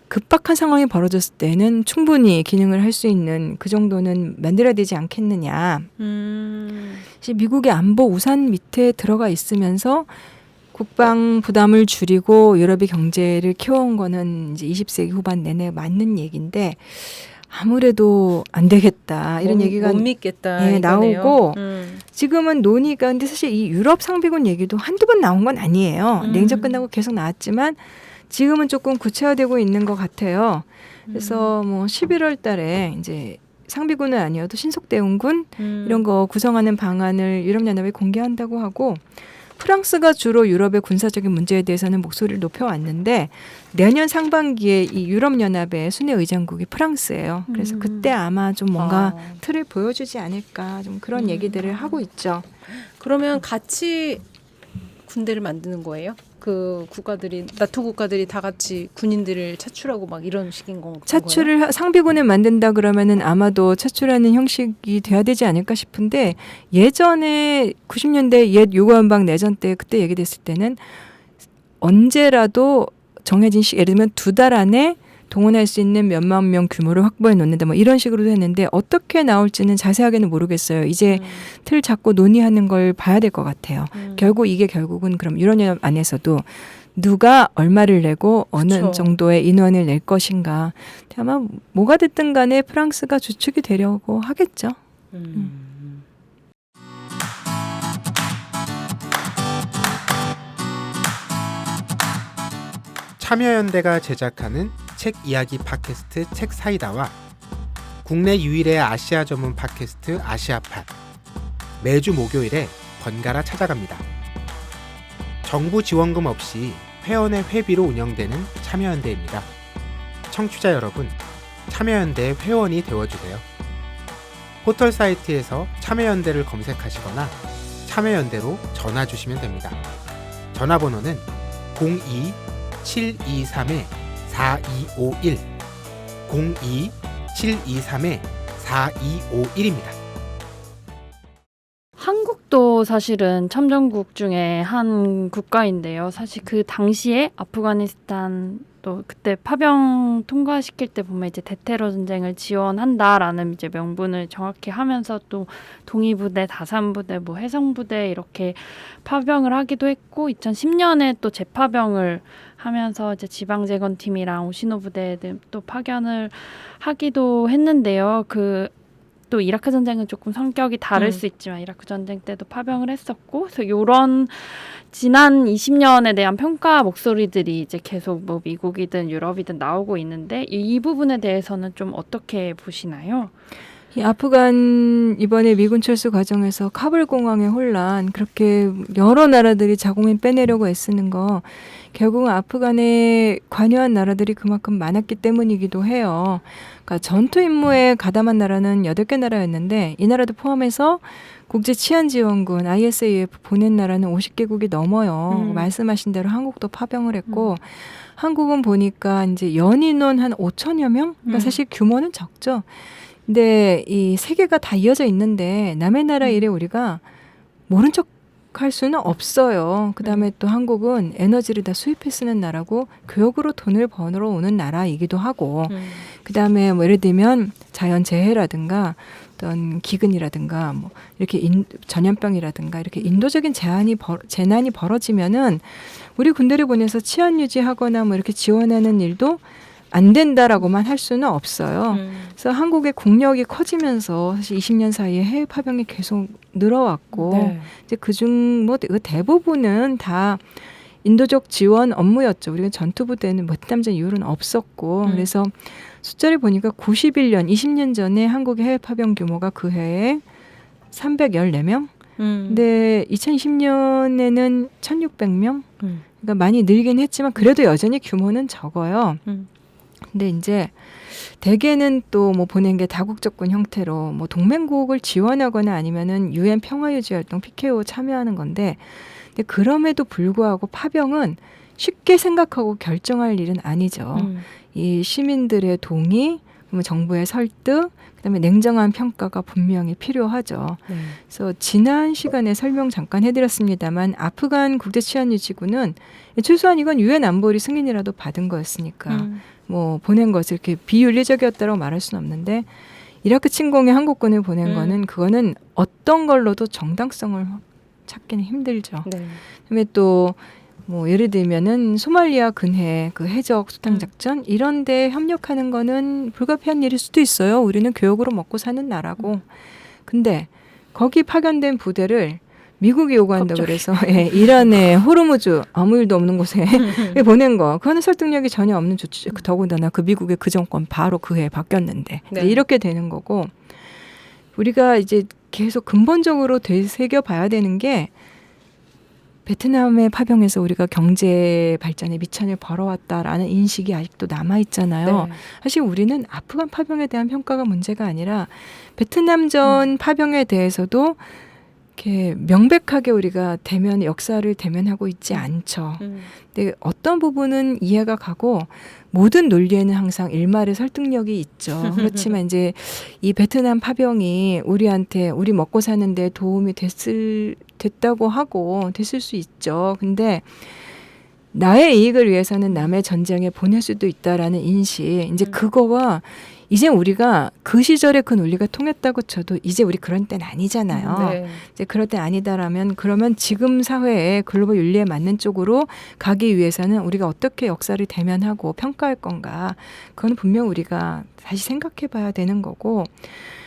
Speaker 2: 급박한 상황이 벌어졌을 때는 충분히 기능을 할 수 있는 그 정도는 만들어야 되지 않겠느냐. 미국의 안보 우산 밑에 들어가 있으면서 국방 부담을 줄이고 유럽의 경제를 키워온 거는 이제 20세기 후반 내내 맞는 얘기인데 아무래도 안 되겠다 이런 얘기가
Speaker 1: 못 믿겠다.
Speaker 2: 예,
Speaker 1: 이거네요.
Speaker 2: 나오고 지금은 논의가 근데 사실 이 유럽 상비군 얘기도 한두 번 나온 건 아니에요. 냉전 끝나고 계속 나왔지만 지금은 조금 구체화되고 있는 것 같아요. 그래서 뭐 11월 달에 이제 상비군은 아니어도 신속대응군 이런 거 구성하는 방안을 유럽연합에 공개한다고 하고 프랑스가 주로 유럽의 군사적인 문제에 대해서는 목소리를 높여왔는데 내년 상반기에 이 유럽연합의 순회 의장국이 프랑스예요. 그래서 그때 아마 좀 뭔가 틀을 보여주지 않을까 좀 그런 얘기들을 하고 있죠.
Speaker 1: 그러면 같이 군대를 만드는 거예요? 그 국가들이 나토 국가들이 다 같이 군인들을 차출하고 막 이런 식인 건가요?
Speaker 2: 차출을 상비군을 만든다 그러면은 아마도 차출하는 형식이 돼야 되지 않을까 싶은데 예전에 90년대 옛 유고연방 내전 때 그때 얘기됐을 때는 언제라도 정해진 예를 들면 2달 안에 동원할 수 있는 몇만 명 규모를 확보해 놓는다 뭐 이런 식으로도 했는데 어떻게 나올지는 자세하게는 모르겠어요. 이제 틀 잡고 논의하는 걸 봐야 될 것 같아요. 결국은 그럼 유럽연합 안에서도 누가 얼마를 내고 어느
Speaker 1: 그쵸.
Speaker 2: 정도의 인원을 낼 것인가. 아마 뭐가 됐든 간에 프랑스가 주축이 되려고 하겠죠.
Speaker 4: 참여연대가 제작하는 책 이야기 팟캐스트 책사이다와 국내 유일의 아시아 전문 팟캐스트 아시아팟 매주 목요일에 번갈아 찾아갑니다. 정부 지원금 없이 회원의 회비로 운영되는 참여연대입니다. 청취자 여러분, 참여연대의 회원이 되어주세요. 포털 사이트에서 참여연대를 검색하시거나 참여연대로 전화 주시면 됩니다. 전화번호는 02-723-4251 02-723-4251입니다.
Speaker 3: 한국도 사실은 참전국 중에 한 국가인데요. 사실 그 당시에 아프가니스탄 또 그때 파병 통과시킬 때 보면 이제 대테러 전쟁을 지원한다라는 이제 명분을 정확히 하면서 또 동위부대, 다산부대, 뭐 해성부대 이렇게 파병을 하기도 했고 2010년에 또 재파병을 하면서 이제 지방재건팀이랑 오시노 부대 등 또 파견을 하기도 했는데요. 또 이라크 전쟁은 조금 성격이 다를 수 있지만 이라크 전쟁 때도 파병을 했었고 그래서 이런 지난 20년에 대한 평가 목소리들이 이제 계속 뭐 미국이든 유럽이든 나오고 있는데 이 부분에 대해서는 좀 어떻게 보시나요?
Speaker 2: 이 아프간 이번에 미군 철수 과정에서 카불 공항의 혼란 그렇게 여러 나라들이 자국민 빼내려고 애쓰는 거 결국은 아프간에 관여한 나라들이 그만큼 많았기 때문이기도 해요. 그러니까 전투 임무에 가담한 나라는 8개 나라였는데 이 나라도 포함해서 국제치안지원군 ISAF 보낸 나라는 50개국이 넘어요. 말씀하신 대로 한국도 파병을 했고 한국은 보니까 이제 연인원 한 5천여 명? 그러니까 사실 규모는 적죠. 근데 이 세 개가 다 이어져 있는데 남의 나라 일에 우리가 모른 척 할 수는 없어요. 그다음에 또 한국은 에너지를 다 수입해 쓰는 나라고 교역으로 돈을 버느러 오는 나라이기도 하고 그다음에 뭐 예를 들면 자연재해라든가 어떤 기근이라든가 뭐 이렇게 전염병이라든가 이렇게 인도적인 재난이 벌어지면은 우리 군대를 보내서 치안 유지하거나 뭐 이렇게 지원하는 일도 안 된다라고만 할 수는 없어요. 그래서 한국의 국력이 커지면서 사실 20년 사이에 해외 파병이 계속 늘어왔고
Speaker 1: 네.
Speaker 2: 이제 그중 뭐 대부분은 다 인도적 지원 업무였죠. 우리가 전투부대는 못담전 이유는 없었고 그래서 숫자를 보니까 91년 20년 전에 한국의 해외 파병 규모가 그 해에 314명. 근데 2020년에는 1,600명. 그러니까 많이 늘긴 했지만 그래도 여전히 규모는 적어요. 근데 이제 대개는 또 뭐 보낸 게 다국적군 형태로 뭐 동맹국을 지원하거나 아니면은 UN 평화유지활동 PKO 참여하는 건데 근데 그럼에도 불구하고 파병은 쉽게 생각하고 결정할 일은 아니죠. 이 시민들의 동의, 그러면 정부의 설득, 그다음에 냉정한 평가가 분명히 필요하죠.
Speaker 1: 네.
Speaker 2: 그래서 지난 시간에 설명 잠깐 해드렸습니다만 아프간 국제치안유지구는 최소한 이건 유엔 안보리 승인이라도 받은 거였으니까 뭐 보낸 것을 이렇게 비윤리적이었다고 말할 수는 없는데 이라크 침공에 한국군을 보낸 거는 그거는 어떤 걸로도 정당성을 찾기는 힘들죠.
Speaker 1: 네.
Speaker 2: 그다음에 또 뭐 예를 들면은 소말리아 근해 그 해적 수탈 작전 이런 데 협력하는 거는 불가피한 일일 수도 있어요. 우리는 교역으로 먹고 사는 나라고. 근데 거기 파견된 부대를 미국이 요구한다고 그래서 예, 이란의 호르무즈 아무 일도 없는 곳에 보낸 거. 그거는 설득력이 전혀 없는 조치. 더군다나 그 미국의 그 정권 바로 그 해에 바뀌었는데
Speaker 1: 네.
Speaker 2: 이렇게 되는 거고 우리가 이제 계속 근본적으로 되새겨 봐야 되는 게 베트남의 파병에서 우리가 경제 발전에 미천을 벌어왔다라는 인식이 아직도 남아있잖아요.
Speaker 1: 네.
Speaker 2: 사실 우리는 아프간 파병에 대한 평가가 문제가 아니라 베트남전 파병에 대해서도 이렇게 명백하게 우리가 역사를 대면하고 있지 않죠. 근데 어떤 부분은 이해가 가고 모든 논리에는 항상 일말의 설득력이 있죠. 그렇지만 이제 이 베트남 파병이 우리한테 우리 먹고 사는데 도움이 됐다고 하고 됐을 수 있죠. 근데 나의 이익을 위해서는 남의 전쟁에 보낼 수도 있다라는 인식. 이제 그거와 이제 우리가 그 시절에 그 논리가 통했다고 쳐도 이제 우리 그런 때는 아니잖아요.
Speaker 1: 네.
Speaker 2: 이제 그럴 때 아니다라면 그러면 지금 사회에 글로벌 윤리에 맞는 쪽으로 가기 위해서는 우리가 어떻게 역사를 대면하고 평가할 건가. 그건 분명 우리가 다시 생각해 봐야 되는 거고.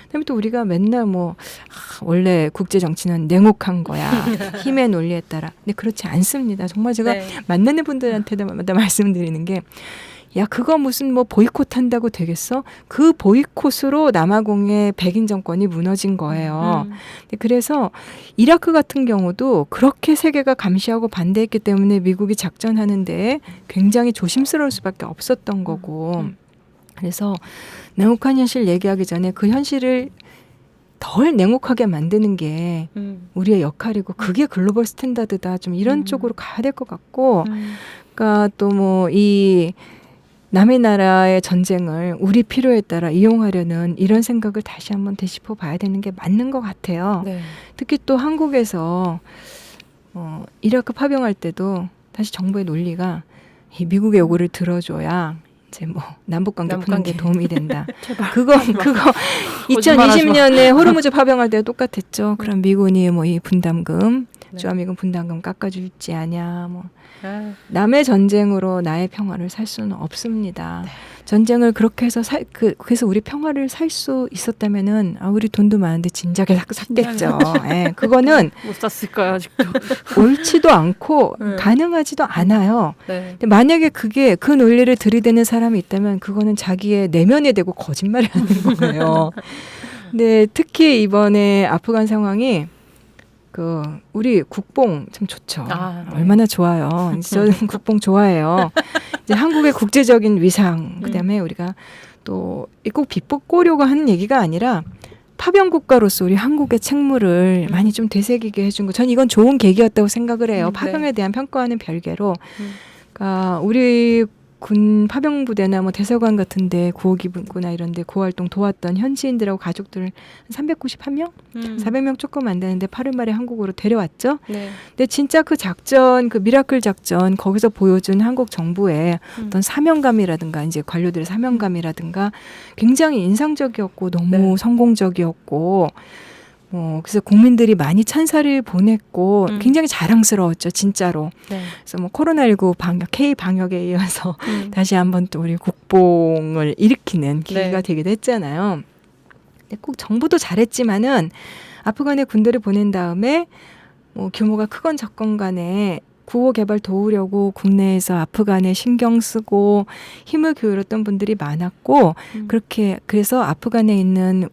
Speaker 2: 그다음에 또 우리가 맨날 원래 국제 정치는 냉혹한 거야. 힘의 논리에 따라. 근데 그렇지 않습니다. 정말 제가
Speaker 1: 네.
Speaker 2: 만나는 분들한테도 말씀드리는 게 야, 그거 무슨 보이콧 한다고 되겠어? 그 보이콧으로 남아공의 백인 정권이 무너진 거예요. 그래서 이라크 같은 경우도 그렇게 세계가 감시하고 반대했기 때문에 미국이 작전하는데 굉장히 조심스러울 수밖에 없었던 거고. 그래서 냉혹한 현실 얘기하기 전에 그 현실을 덜 냉혹하게 만드는 게 우리의 역할이고 그게 글로벌 스탠다드다. 좀 이런 쪽으로 가야 될 것 같고. 그러니까 또 이 남의 나라의 전쟁을 우리 필요에 따라 이용하려는 이런 생각을 다시 한번 되짚어 봐야 되는 게 맞는 것 같아요.
Speaker 1: 네.
Speaker 2: 특히 또 한국에서 이라크 파병할 때도 다시 정부의 논리가 이 미국의 요구를 들어줘야 이제 남북관계 푸는 게 도움이 된다. 그거 2020년에 호르무즈 파병할 때도 똑같았죠. 그럼 미군이 이 분담금, 주한미군 분담금 깎아줄지 아냐 남의 전쟁으로 나의 평화를 살 수는 없습니다.
Speaker 1: 네.
Speaker 2: 전쟁을 그렇게 해서 그래서 우리 평화를 살 수 있었다면은 우리 돈도 많은데 진작에 샀겠죠. 예, 그거는
Speaker 3: 못 샀을까요 아직도?
Speaker 2: 옳지도 않고 가능하지도 않아요.
Speaker 1: 네.
Speaker 2: 근데 만약에 그 논리를 들이대는 사람이 있다면 그거는 자기의 내면에 대고 거짓말을 하는 거예요. 근데 특히 이번에 아프간 상황이 우리 국뽕 참 좋죠. 얼마나 좋아요. 저는 국뽕 좋아해요. 이제 한국의 국제적인 위상, 그다음에 우리가 또 꼭 비꼬려고 하는 얘기가 아니라 파병 국가로서 우리 한국의 책무를 많이 좀 되새기게 해준 거. 전 이건 좋은 계기였다고 생각을 해요. 파병에 대한 평가와는 별개로. 그러니까 우리 군 파병 부대나 대사관 같은데 구호기구나 이런데 구호활동 도왔던 현지인들하고 가족들 391명, 400명 조금 안 되는데 8월 말에 한국으로 데려왔죠.
Speaker 1: 네.
Speaker 2: 근데 진짜 그 작전, 그 미라클 작전 거기서 보여준 한국 정부의 어떤 사명감이라든가 이제 관료들의 사명감이라든가 굉장히 인상적이었고 너무 성공적이었고. 그래서 국민들이 많이 찬사를 보냈고 굉장히 자랑스러웠죠, 진짜로.
Speaker 1: 네.
Speaker 2: 그래서 코로나19 K 방역에 이어서 다시 한번 또 우리 국뽕을 일으키는 기회가 되기도 했잖아요. 근데 꼭 정부도 잘했지만은 아프간에 군대를 보낸 다음에 규모가 크건 작건 간에 구호 개발 도우려고 국내에서 아프간에 신경 쓰고 힘을 기울였던 분들이 많았고 그래서 아프간에 있는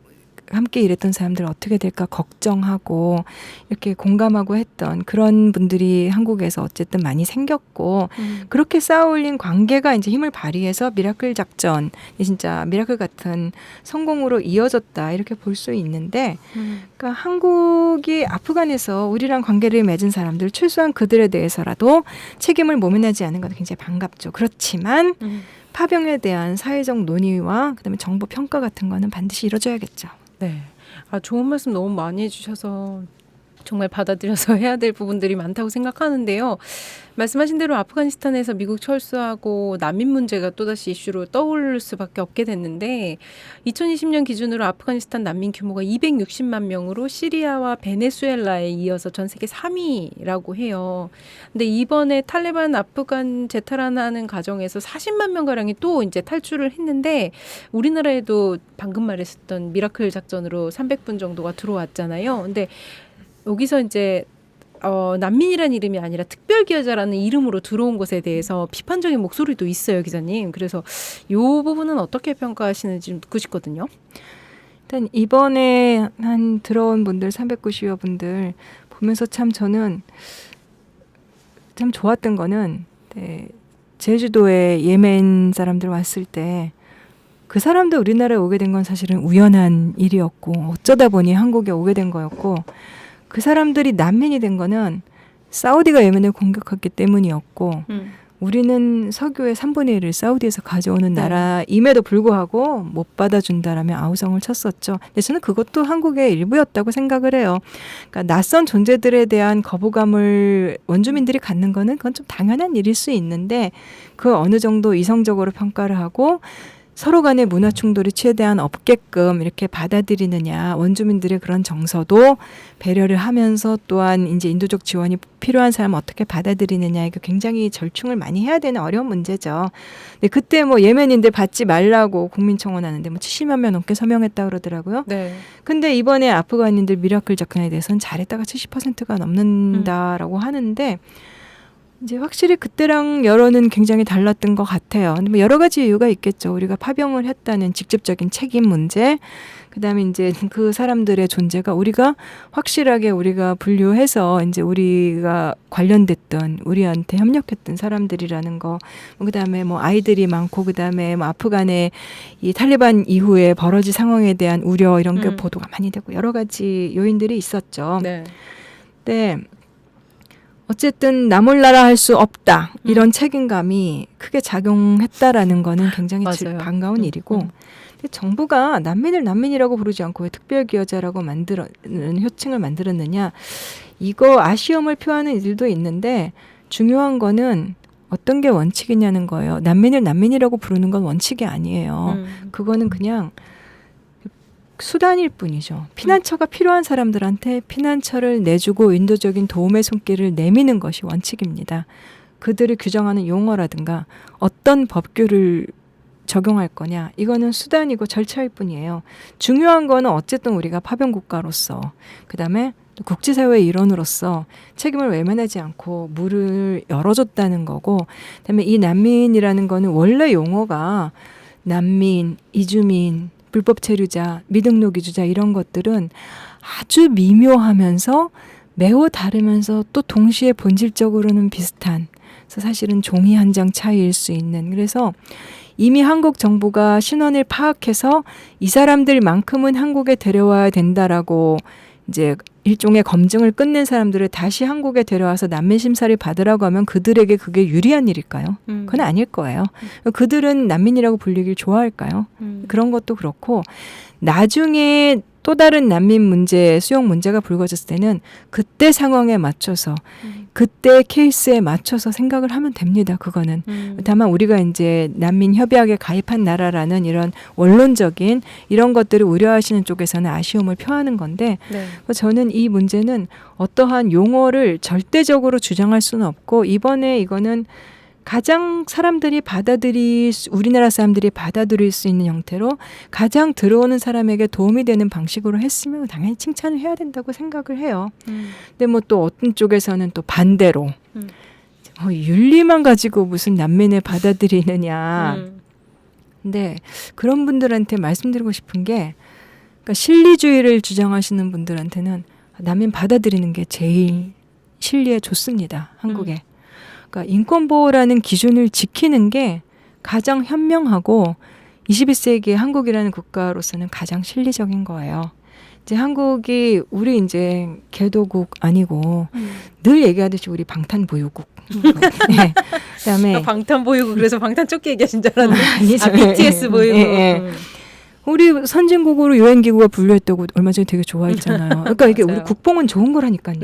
Speaker 2: 함께 일했던 사람들 어떻게 될까 걱정하고 이렇게 공감하고 했던 그런 분들이 한국에서 어쨌든 많이 생겼고 그렇게 쌓아올린 관계가 이제 힘을 발휘해서 미라클 작전, 진짜 미라클 같은 성공으로 이어졌다 이렇게 볼 수 있는데 그러니까 한국이 아프간에서 우리랑 관계를 맺은 사람들 최소한 그들에 대해서라도 책임을 모면하지 않은 건 굉장히 반갑죠. 그렇지만 파병에 대한 사회적 논의와 그다음에 정보 평가 같은 거는 반드시 이루어져야겠죠.
Speaker 1: 네. 좋은 말씀 너무 많이 해주셔서 정말 받아들여서 해야 될 부분들이 많다고 생각하는데요. 말씀하신 대로 아프가니스탄에서 미국 철수하고 난민 문제가 또다시 이슈로 떠오를 수밖에 없게 됐는데 2020년 기준으로 아프가니스탄 난민 규모가 260만 명으로 시리아와 베네수엘라에 이어서 전 세계 3위라고 해요. 근데 이번에 탈레반 아프간 재탈환하는 과정에서 40만 명가량이 또 이제 탈출을 했는데 우리나라에도 방금 말했었던 미라클 작전으로 300분 정도가 들어왔잖아요. 근데 여기서 이제 난민이라는 이름이 아니라 특별기여자라는 이름으로 들어온 것에 대해서 비판적인 목소리도 있어요, 기자님. 그래서 이 부분은 어떻게 평가하시는지 좀 듣고 싶거든요.
Speaker 2: 일단 이번에 한 들어온 분들 390여 분들 보면서 참 저는 참 좋았던 거는 제주도에 예멘 사람들 왔을 때 그 사람도 우리나라에 오게 된 건 사실은 우연한 일이었고 어쩌다 보니 한국에 오게 된 거였고 그 사람들이 난민이 된 거는 사우디가 예멘을 공격했기 때문이었고 우리는 석유의 3분의 1을 사우디에서 가져오는 나라임에도 불구하고 못 받아준다라며 아우성을 쳤었죠. 근데 저는 그것도 한국의 일부였다고 생각을 해요. 그러니까 낯선 존재들에 대한 거부감을 원주민들이 갖는 거는 그건 좀 당연한 일일 수 있는데 그 어느 정도 이성적으로 평가를 하고 서로 간의 문화 충돌이 최대한 없게끔 이렇게 받아들이느냐, 원주민들의 그런 정서도 배려를 하면서 또한 이제 인도적 지원이 필요한 사람을 어떻게 받아들이느냐, 이거 굉장히 절충을 많이 해야 되는 어려운 문제죠. 근데 그때 뭐 예멘인들 받지 말라고 국민청원하는데 뭐 70만 명 넘게 서명했다 그러더라고요.
Speaker 1: 네.
Speaker 2: 근데 이번에 아프간인들 미라클 작전에 대해서는 잘했다가 70%가 넘는다라고 하는데 이제 확실히 그때랑 여론은 굉장히 달랐던 것 같아요. 근데 뭐 여러 가지 이유가 있겠죠. 우리가 파병을 했다는 직접적인 책임 문제, 그다음에 이제 그 사람들의 존재가 우리가 확실하게 우리가 분류해서 이제 우리가 관련됐던 우리한테 협력했던 사람들이라는 거, 그다음에 뭐 아이들이 많고 그다음에 뭐 아프간의 이 탈레반 이후에 벌어질 상황에 대한 우려 이런 게 보도가 많이 되고 여러 가지 요인들이 있었죠.
Speaker 1: 네.
Speaker 2: 네. 어쨌든 나 몰라라 할 수 없다. 이런 책임감이 크게 작용했다라는 거는 굉장히
Speaker 1: 맞아요.
Speaker 2: 반가운 일이고 근데 정부가 난민을 난민이라고 부르지 않고 왜 특별기여자라고 만들는 호칭을 만들었느냐. 이거 아쉬움을 표하는 일도 있는데 중요한 거는 어떤 게 원칙이냐는 거예요. 난민을 난민이라고 부르는 건 원칙이 아니에요. 그거는 그냥 수단일 뿐이죠. 피난처가 필요한 사람들한테 피난처를 내주고 인도적인 도움의 손길을 내미는 것이 원칙입니다. 그들을 규정하는 용어라든가 어떤 법규를 적용할 거냐, 이거는 수단이고 절차일 뿐이에요. 중요한 거는 어쨌든 우리가 파병국가로서 그다음에 또 국제사회의 일원으로서 책임을 외면하지 않고 문을 열어줬다는 거고, 그다음에 이 난민이라는 거는 원래 용어가 난민, 이주민, 불법 체류자, 미등록 이주자 이런 것들은 아주 미묘하면서 매우 다르면서 또 동시에 본질적으로는 비슷한, 그래서 사실은 종이 한 장 차이일 수 있는, 그래서 이미 한국 정부가 신원을 파악해서 이 사람들만큼은 한국에 데려와야 된다라고 이제 일종의 검증을 끝낸 사람들을 다시 한국에 데려와서 난민 심사를 받으라고 하면 그들에게 그게 유리한 일일까요? 그건 아닐 거예요. 그들은 난민이라고 불리길 좋아할까요? 그런 것도 그렇고 나중에 또 다른 난민 문제, 수용 문제가 불거졌을 때는 그때 상황에 맞춰서 그때 케이스에 맞춰서 생각을 하면 됩니다. 그거는. 다만 우리가 이제 난민 협약에 가입한 나라라는 이런 원론적인 이런 것들을 우려하시는 쪽에서는 아쉬움을 표하는 건데
Speaker 1: 네.
Speaker 2: 저는 이 문제는 어떠한 용어를 절대적으로 주장할 수는 없고 이번에 이거는 가장 사람들이 우리나라 사람들이 받아들일 수 있는 형태로 가장 들어오는 사람에게 도움이 되는 방식으로 했으면 당연히 칭찬을 해야 된다고 생각을 해요. 근데 뭐 또 어떤 쪽에서는 또 반대로 윤리만 가지고 무슨 난민을 받아들이느냐. 근데 그런 분들한테 말씀드리고 싶은 게 그러니까 실리주의를 주장하시는 분들한테는 난민 받아들이는 게 제일 실리에 좋습니다. 한국에. 그러니까 인권보호라는 기준을 지키는 게 가장 현명하고 21세기 한국이라는 국가로서는 가장 실리적인 거예요. 이제 한국이 우리 이제 개도국 아니고 늘 얘기하듯이 우리 방탄보유국. 네. 그다음에
Speaker 1: 방탄 보이고 그래서 방탄 쫓기 얘기하신 줄 알았는데
Speaker 2: 아니죠.
Speaker 1: BTS 보이고.
Speaker 2: 예, 예. 우리 선진국으로 유엔기구가 분류했다고 얼마 전에 되게 좋아했잖아요. 그러니까 이게 우리
Speaker 1: 맞아요.
Speaker 2: 국뽕은 좋은 거라니까요.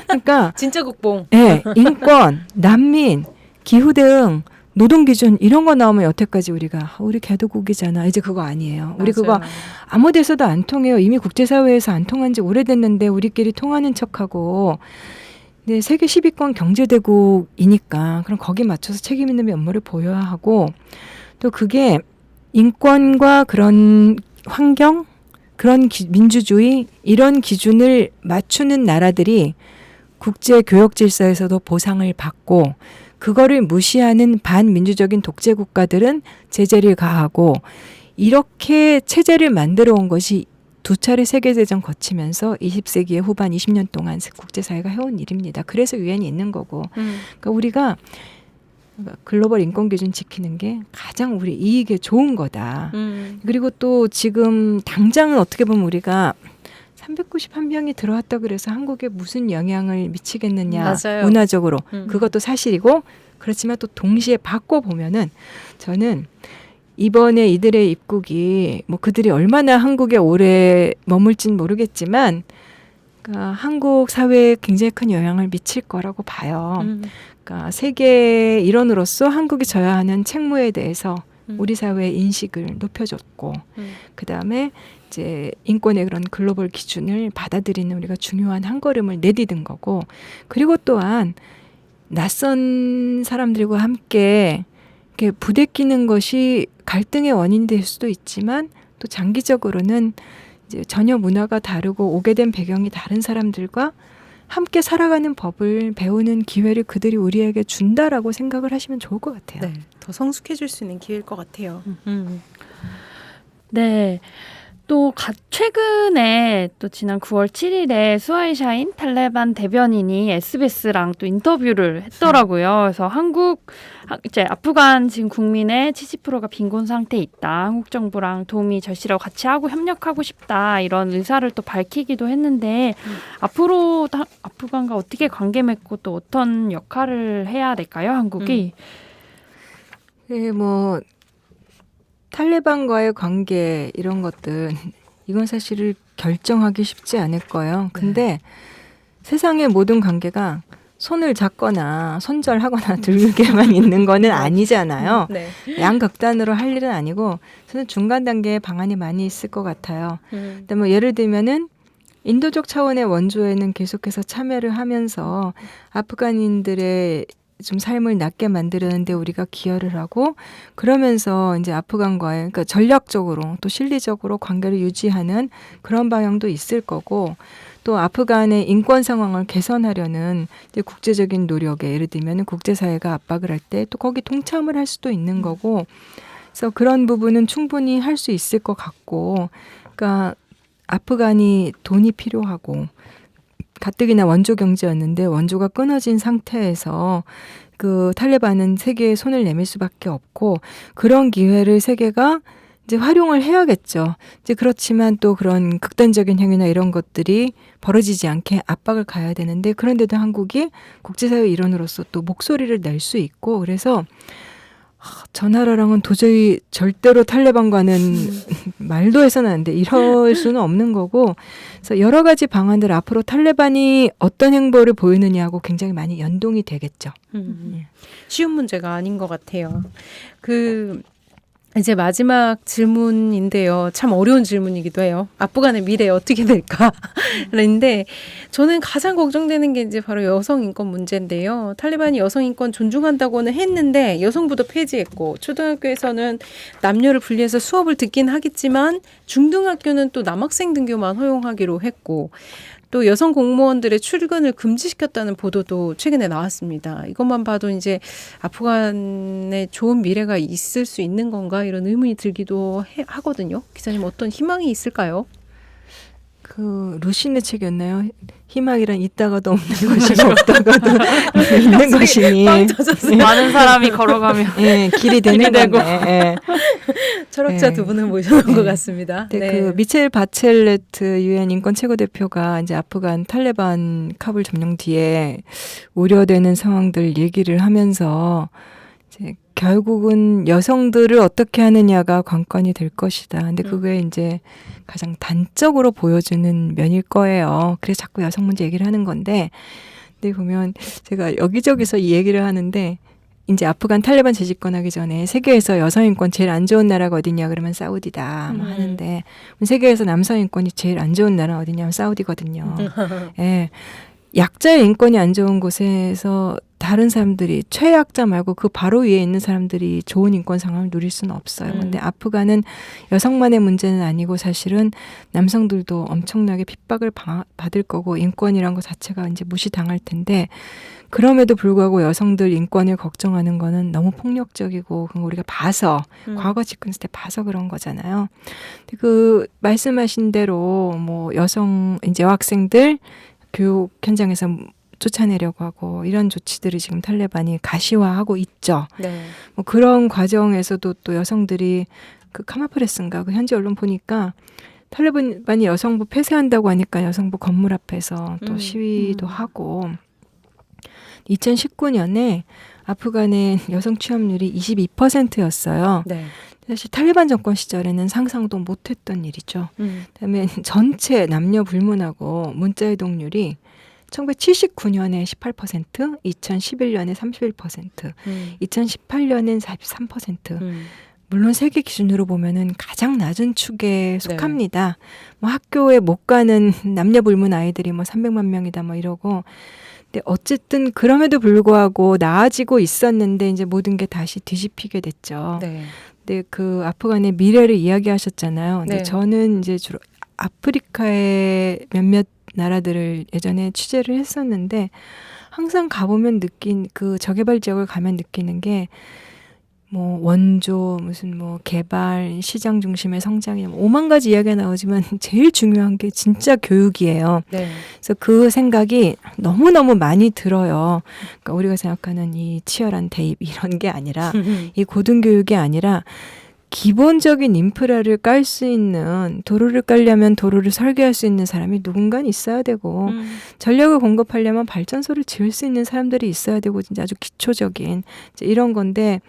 Speaker 2: 그러니까
Speaker 1: 진짜 국뽕.
Speaker 2: 예, 인권, 난민, 기후 대응, 노동 기준 이런 거 나오면 여태까지 우리 개도국이잖아. 이제 그거 아니에요. 우리 그거
Speaker 1: 맞아요.
Speaker 2: 아무 데서도 안 통해요. 이미 국제사회에서 안 통한 지 오래됐는데 우리끼리 통하는 척하고. 근데 세계 10위권 경제대국이니까 그럼 거기에 맞춰서 책임 있는 면모를 보여야 하고 또 그게 인권과 그런 환경, 그런 민주주의 이런 기준을 맞추는 나라들이 국제 교역 질서에서도 보상을 받고 그거를 무시하는 반민주적인 독재 국가들은 제재를 가하고 이렇게 체제를 만들어 온 것이 두 차례 세계대전 거치면서 20세기의 후반 20년 동안 국제사회가 해온 일입니다. 그래서 유엔이 있는 거고 그러니까 우리가 글로벌 인권 기준 지키는 게 가장 우리 이익에 좋은 거다. 그리고 또 지금 당장은 어떻게 보면 우리가 391명이 들어왔다 그래서 한국에 무슨 영향을 미치겠느냐.
Speaker 1: 맞아요.
Speaker 2: 문화적으로. 그것도 사실이고 그렇지만 또 동시에 바꿔보면은 저는 이번에 이들의 입국이 뭐 그들이 얼마나 한국에 오래 머물진 모르겠지만 그러니까 한국 사회에 굉장히 큰 영향을 미칠 거라고 봐요. 그러니까 세계 일원으로서 한국이 져야 하는 책무에 대해서 우리 사회의 인식을 높여줬고 그다음에 이제 인권의 그런 글로벌 기준을 받아들이는 우리가 중요한 한 걸음을 내디딘 거고 그리고 또한 낯선 사람들과 함께 이렇게 부대끼는 것이 갈등의 원인이 될 수도 있지만 또 장기적으로는 이제 전혀 문화가 다르고 오게 된 배경이 다른 사람들과 함께 살아가는 법을 배우는 기회를 그들이 우리에게 준다라고 생각을 하시면 좋을 것 같아요.
Speaker 1: 네, 더 성숙해질 수 있는 기회일 것 같아요.
Speaker 3: 네. 또 최근에 또 지난 9월 7일에 수하이 샤힌 탈레반 대변인이 SBS랑 또 인터뷰를 했더라고요. 그래서 이제 아프간 지금 국민의 70%가 빈곤 상태에 있다. 한국 정부랑 도움이 절실하고 같이 하고 협력하고 싶다. 이런 의사를 또 밝히기도 했는데 앞으로 아프간과 어떻게 관계 맺고 또 어떤 역할을 해야 될까요? 한국이?
Speaker 2: 네, 뭐 탈레반과의 관계 이런 것들 이건 사실 결정하기 쉽지 않을 거예요. 근데 세상의 모든 관계가 손을 잡거나 손절하거나 들게만 있는 거는 아니잖아요.
Speaker 1: 네.
Speaker 2: 양극단으로 할 일은 아니고 저는 중간 단계의 방안이 많이 있을 것 같아요. 근데 뭐 예를 들면은 인도적 차원의 원조에는 계속해서 참여를 하면서 아프간인들의 좀 삶을 낫게 만드는데 우리가 기여를 하고 그러면서 이제 아프간과의 그러니까 전략적으로 또 실리적으로 관계를 유지하는 그런 방향도 있을 거고 또 아프간의 인권 상황을 개선하려는 이제 국제적인 노력에 예를 들면 국제사회가 압박을 할 때 또 거기 동참을 할 수도 있는 거고 그래서 그런 부분은 충분히 할 수 있을 것 같고 그러니까 아프간이 돈이 필요하고 가뜩이나 원조 경제였는데 원조가 끊어진 상태에서 그 탈레반은 세계에 손을 내밀 수밖에 없고 그런 기회를 세계가 이제 활용을 해야겠죠. 이제 그렇지만 또 그런 극단적인 행위나 이런 것들이 벌어지지 않게 압박을 가야 되는데 그런데도 한국이 국제사회 일원으로서 또 목소리를 낼 수 있고 그래서 저 나라랑은 도저히 절대로 탈레반과는 말도 해서는 안 돼. 이럴 수는 없는 거고. 그래서 여러 가지 방안들 앞으로 탈레반이 어떤 행보를 보이느냐하고 굉장히 많이 연동이 되겠죠.
Speaker 1: 쉬운 문제가 아닌 것 같아요. 이제 마지막 질문인데요. 참 어려운 질문이기도 해요. 아프간의 미래 어떻게 될까? 그런데 저는 가장 걱정되는 게 이제 바로 여성 인권 문제인데요. 탈레반이 여성 인권 존중한다고는 했는데 여성부도 폐지했고 초등학교에서는 남녀를 분리해서 수업을 듣긴 하겠지만 중등학교는 또 남학생 등교만 허용하기로 했고 또 여성 공무원들의 출근을 금지시켰다는 보도도 최근에 나왔습니다. 이것만 봐도 이제 아프간에 좋은 미래가 있을 수 있는 건가 이런 의문이 들기도 하거든요. 기자님 어떤 희망이 있을까요?
Speaker 2: 그 루시의 책이었나요? 희망이란 있다가도 없는 것이고 없다가도 있는 것이니
Speaker 1: 빵 터졌어요.
Speaker 3: 많은 사람이 걸어가면
Speaker 2: 예, 길이 되는 건데. 예.
Speaker 1: 철학자
Speaker 2: 네.
Speaker 1: 두 분을 모셔놓은
Speaker 2: 네.
Speaker 1: 것 같습니다.
Speaker 2: 네, 그 미첼 바첼레트 유엔 인권 최고 대표가 이제 아프간 탈레반 카불 점령 뒤에 우려되는 상황들 얘기를 하면서 이제 결국은 여성들을 어떻게 하느냐가 관건이 될 것이다. 근데 그게 이제 가장 단적으로 보여주는 면일 거예요. 그래서 자꾸 여성 문제 얘기를 하는 건데, 근데 보면 제가 여기저기서 이 얘기를 하는데, 이제 아프간 탈레반 재집권하기 전에 세계에서 여성 인권 제일 안 좋은 나라가 어디냐 그러면 사우디다 뭐 하는데, 세계에서 남성 인권이 제일 안 좋은 나라 어디냐면 사우디거든요. 예. 약자의 인권이 안 좋은 곳에서 다른 사람들이 최약자 말고 그 바로 위에 있는 사람들이 좋은 인권 상황을 누릴 수는 없어요. 근데 아프간은 여성만의 문제는 아니고 사실은 남성들도 엄청나게 핍박을 받을 거고 인권이란 것 자체가 이제 무시당할 텐데 그럼에도 불구하고 여성들 인권을 걱정하는 거는 너무 폭력적이고 그건 우리가 봐서 과거 집권했을 때 봐서 그런 거잖아요. 근데 그 말씀하신 대로 뭐 여성 이제 여학생들 교육 현장에서 쫓아내려고 하고 이런 조치들을 지금 탈레반이 가시화하고 있죠.
Speaker 1: 네.
Speaker 2: 뭐 그런 과정에서도 또 여성들이 그 카마프레스인가 그 현지 언론 보니까 탈레반이 여성부 폐쇄한다고 하니까 여성부 건물 앞에서 또 시위도 하고 2019년에 아프간의 여성 취업률이 22%였어요.
Speaker 1: 네.
Speaker 2: 사실 탈레반 정권 시절에는 상상도 못했던 일이죠. 그다음에 전체 남녀 불문하고 문자 이동률이 1979년에 18%, 2011년에 31%, 2018년엔 43%. 물론 세계 기준으로 보면은 가장 낮은 축에 속합니다. 뭐 학교에 못 가는 남녀 불문 아이들이 뭐 300만 명이다 뭐 이러고. 근데 어쨌든 그럼에도 불구하고 나아지고 있었는데 이제 모든 게 다시 뒤집히게 됐죠.
Speaker 1: 네.
Speaker 2: 근데 그 아프간의 미래를 이야기하셨잖아요. 근데
Speaker 1: 네.
Speaker 2: 저는 이제 주로 아프리카의 몇몇 나라들을 예전에 취재를 했었는데 항상 가보면 느낀 그 저개발 지역을 가면 느끼는 게 뭐 원조 무슨 뭐 개발 시장 중심의 성장이 뭐 5만 가지 이야기가 나오지만 제일 중요한 게 진짜 교육이에요.
Speaker 1: 네.
Speaker 2: 그래서 그 생각이 너무너무 많이 들어요. 그러니까 우리가 생각하는 이 치열한 대입 이런 게 아니라 이 고등교육이 아니라 기본적인 인프라를 깔 수 있는 도로를 깔려면 도로를 설계할 수 있는 사람이 누군가 있어야 되고 전력을 공급하려면 발전소를 지을 수 있는 사람들이 있어야 되고 진짜 아주 기초적인 이제 이런 건데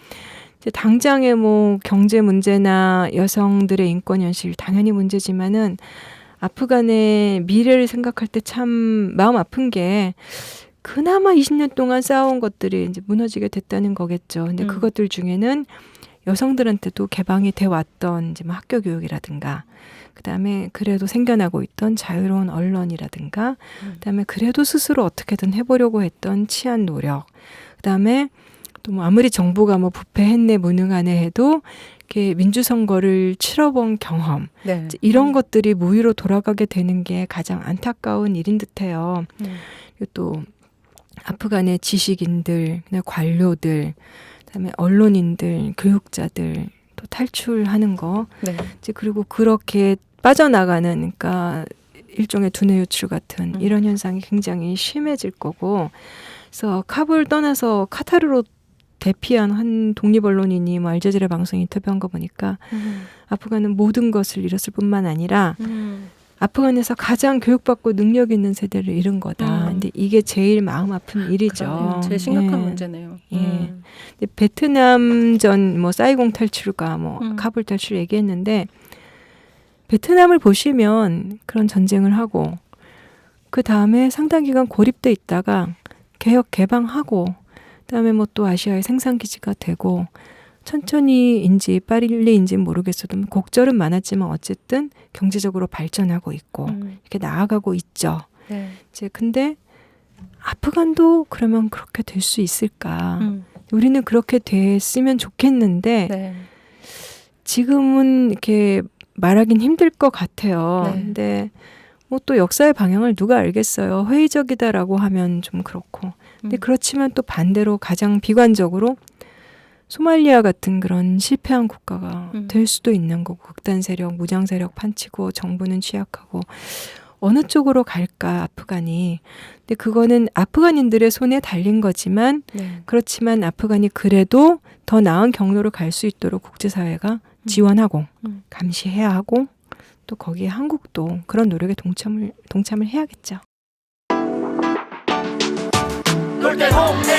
Speaker 2: 이제 당장의 뭐 경제 문제나 여성들의 인권 현실 당연히 문제지만은 아프간의 미래를 생각할 때 참 마음 아픈 게 그나마 20년 동안 쌓아온 것들이 이제 무너지게 됐다는 거겠죠. 근데 그것들 중에는 여성들한테도 개방이 돼 왔던 이제 뭐 학교 교육이라든가, 그다음에 그래도 생겨나고 있던 자유로운 언론이라든가, 그다음에 그래도 스스로 어떻게든 해보려고 했던 치안 노력, 그다음에 또 뭐 아무리 정부가 뭐 부패했네 무능하네 해도 이렇게 민주선거를 치러본 경험,
Speaker 1: 네.
Speaker 2: 이런 것들이 무위로 돌아가게 되는 게 가장 안타까운 일인 듯해요. 그리고 또 아프간의 지식인들, 그다음에 관료들, 그다음에 언론인들, 교육자들 또 탈출하는 거.
Speaker 1: 네.
Speaker 2: 이제 그리고 그렇게 빠져나가는, 그러니까 일종의 두뇌 유출 같은 이런 현상이 굉장히 심해질 거고. 그래서 카불 떠나서 카타르로 대피한 한 독립 언론인이 뭐 알자지라 방송 인터뷰한 거 보니까 아프간은 모든 것을 잃었을 뿐만 아니라 아프간에서 가장 교육받고 능력 있는 세대를 잃은 거다. 근데 이게 제일 마음 아픈 일이죠.
Speaker 1: 그러네요. 제일 심각한
Speaker 2: 예.
Speaker 1: 문제네요.
Speaker 2: 예. 근데 베트남 전 뭐 사이공 탈출과 뭐 카불 탈출 얘기했는데 베트남을 보시면 그런 전쟁을 하고 그 다음에 상당 기간 고립돼 있다가 개혁 개방하고 그다음에 뭐 또 아시아의 생산 기지가 되고 천천히인지 빠르리인지 모르겠어도 곡절은 많았지만 어쨌든 경제적으로 발전하고 있고 이렇게 나아가고 있죠.
Speaker 1: 네.
Speaker 2: 이제 근데 아프간도 그러면 그렇게 될 수 있을까? 우리는 그렇게 됐으면 좋겠는데
Speaker 1: 네.
Speaker 2: 지금은 이렇게 말하긴 힘들 것 같아요.
Speaker 1: 네.
Speaker 2: 근데 뭐 또 역사의 방향을 누가 알겠어요. 회의적이다라고 하면 좀 그렇고. 근데 그렇지만 또 반대로 가장 비관적으로 소말리아 같은 그런 실패한 국가가 될 수도 있는 거고, 극단 세력, 무장 세력 판치고 정부는 취약하고 어느 쪽으로 갈까 아프간이. 근데 그거는 아프간인들의 손에 달린 거지만
Speaker 1: 네.
Speaker 2: 그렇지만 아프간이 그래도 더 나은 경로로 갈 수 있도록 국제사회가 지원하고 감시해야 하고 또 거기에 한국도 그런 노력에 동참을 해야겠죠.
Speaker 5: 놀때 홍대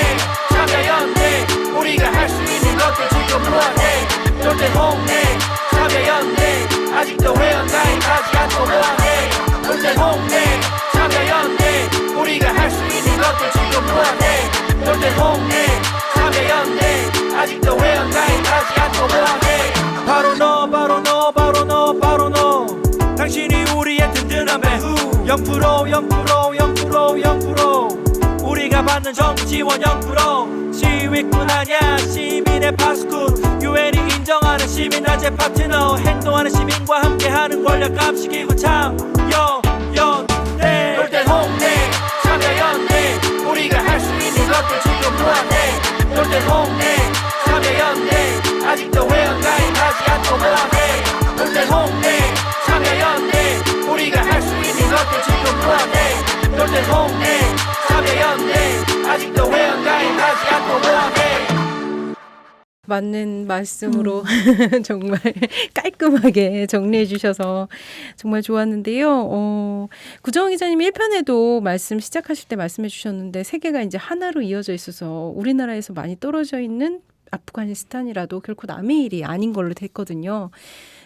Speaker 5: 참여연대 우리가 할 수 있는 것들 지금 뭐하네 놀때 홍대 참여연대 아직도 회원가입하지 않고 뭐하네 놀때 홍대 참여연대 우리가 할 수 있는 것들 지금 뭐하네 놀때 홍대 참여연대 아직도 회원가입하지 않고 뭐하네 바로 너 바로 너 바로 너 바로 너 당신이 우리의 든든한 배후 0% 우리가 받는 정부 지원 0% 시위꾼 아냐 시민의 파수꾼 유엔이 인정하는 시민단체 파트너 행동하는 시민과 함께하는 권력 감시기구 참여연대 놀때 홍대 참여연대 우리가 할 수 있는 것들 지금 뭐하네 놀때 홍대 참여연대 아직도 회원가입하지 않고 뭐하네 놀때 홍대 참여연대 우리가 할 수 있는 것들 지금 뭐하네 놀때 홍대 참여연대 아직도 회원가입하지 않고 뭐하네
Speaker 1: 맞는 말씀으로 정말 깔끔하게 정리해 주셔서 정말 좋았는데요. 구정원 기자님 1편에도 말씀 시작하실 때 말씀해 주셨는데 세계가 이제 하나로 이어져 있어서 우리나라에서 많이 떨어져 있는 아프가니스탄이라도 결코 남의 일이 아닌 걸로 됐거든요.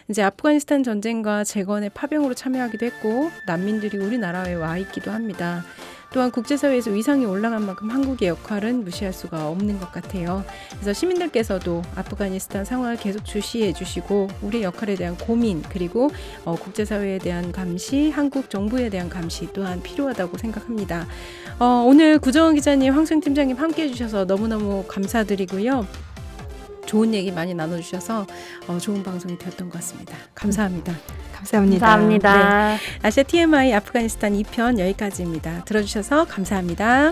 Speaker 1: 이제 아프가니스탄 전쟁과 재건의 파병으로 참여하기도 했고 난민들이 우리나라에 와 있기도 합니다. 또한 국제사회에서 위상이 올라간 만큼 한국의 역할은 무시할 수가 없는 것 같아요. 그래서 시민들께서도 아프가니스탄 상황을 계속 주시해 주시고 우리의 역할에 대한 고민 그리고 국제사회에 대한 감시, 한국 정부에 대한 감시 또한 필요하다고 생각합니다. 오늘 구정원 기자님, 황수영 팀장님 함께해 주셔서 너무너무 감사드리고요. 좋은 얘기 많이 나눠주셔서 좋은 방송이 되었던 것 같습니다. 감사합니다.
Speaker 2: 감사합니다.
Speaker 3: 감사합니다.
Speaker 1: 아시아 TMI 아프가니스탄 2편 여기까지입니다. 들어주셔서 감사합니다.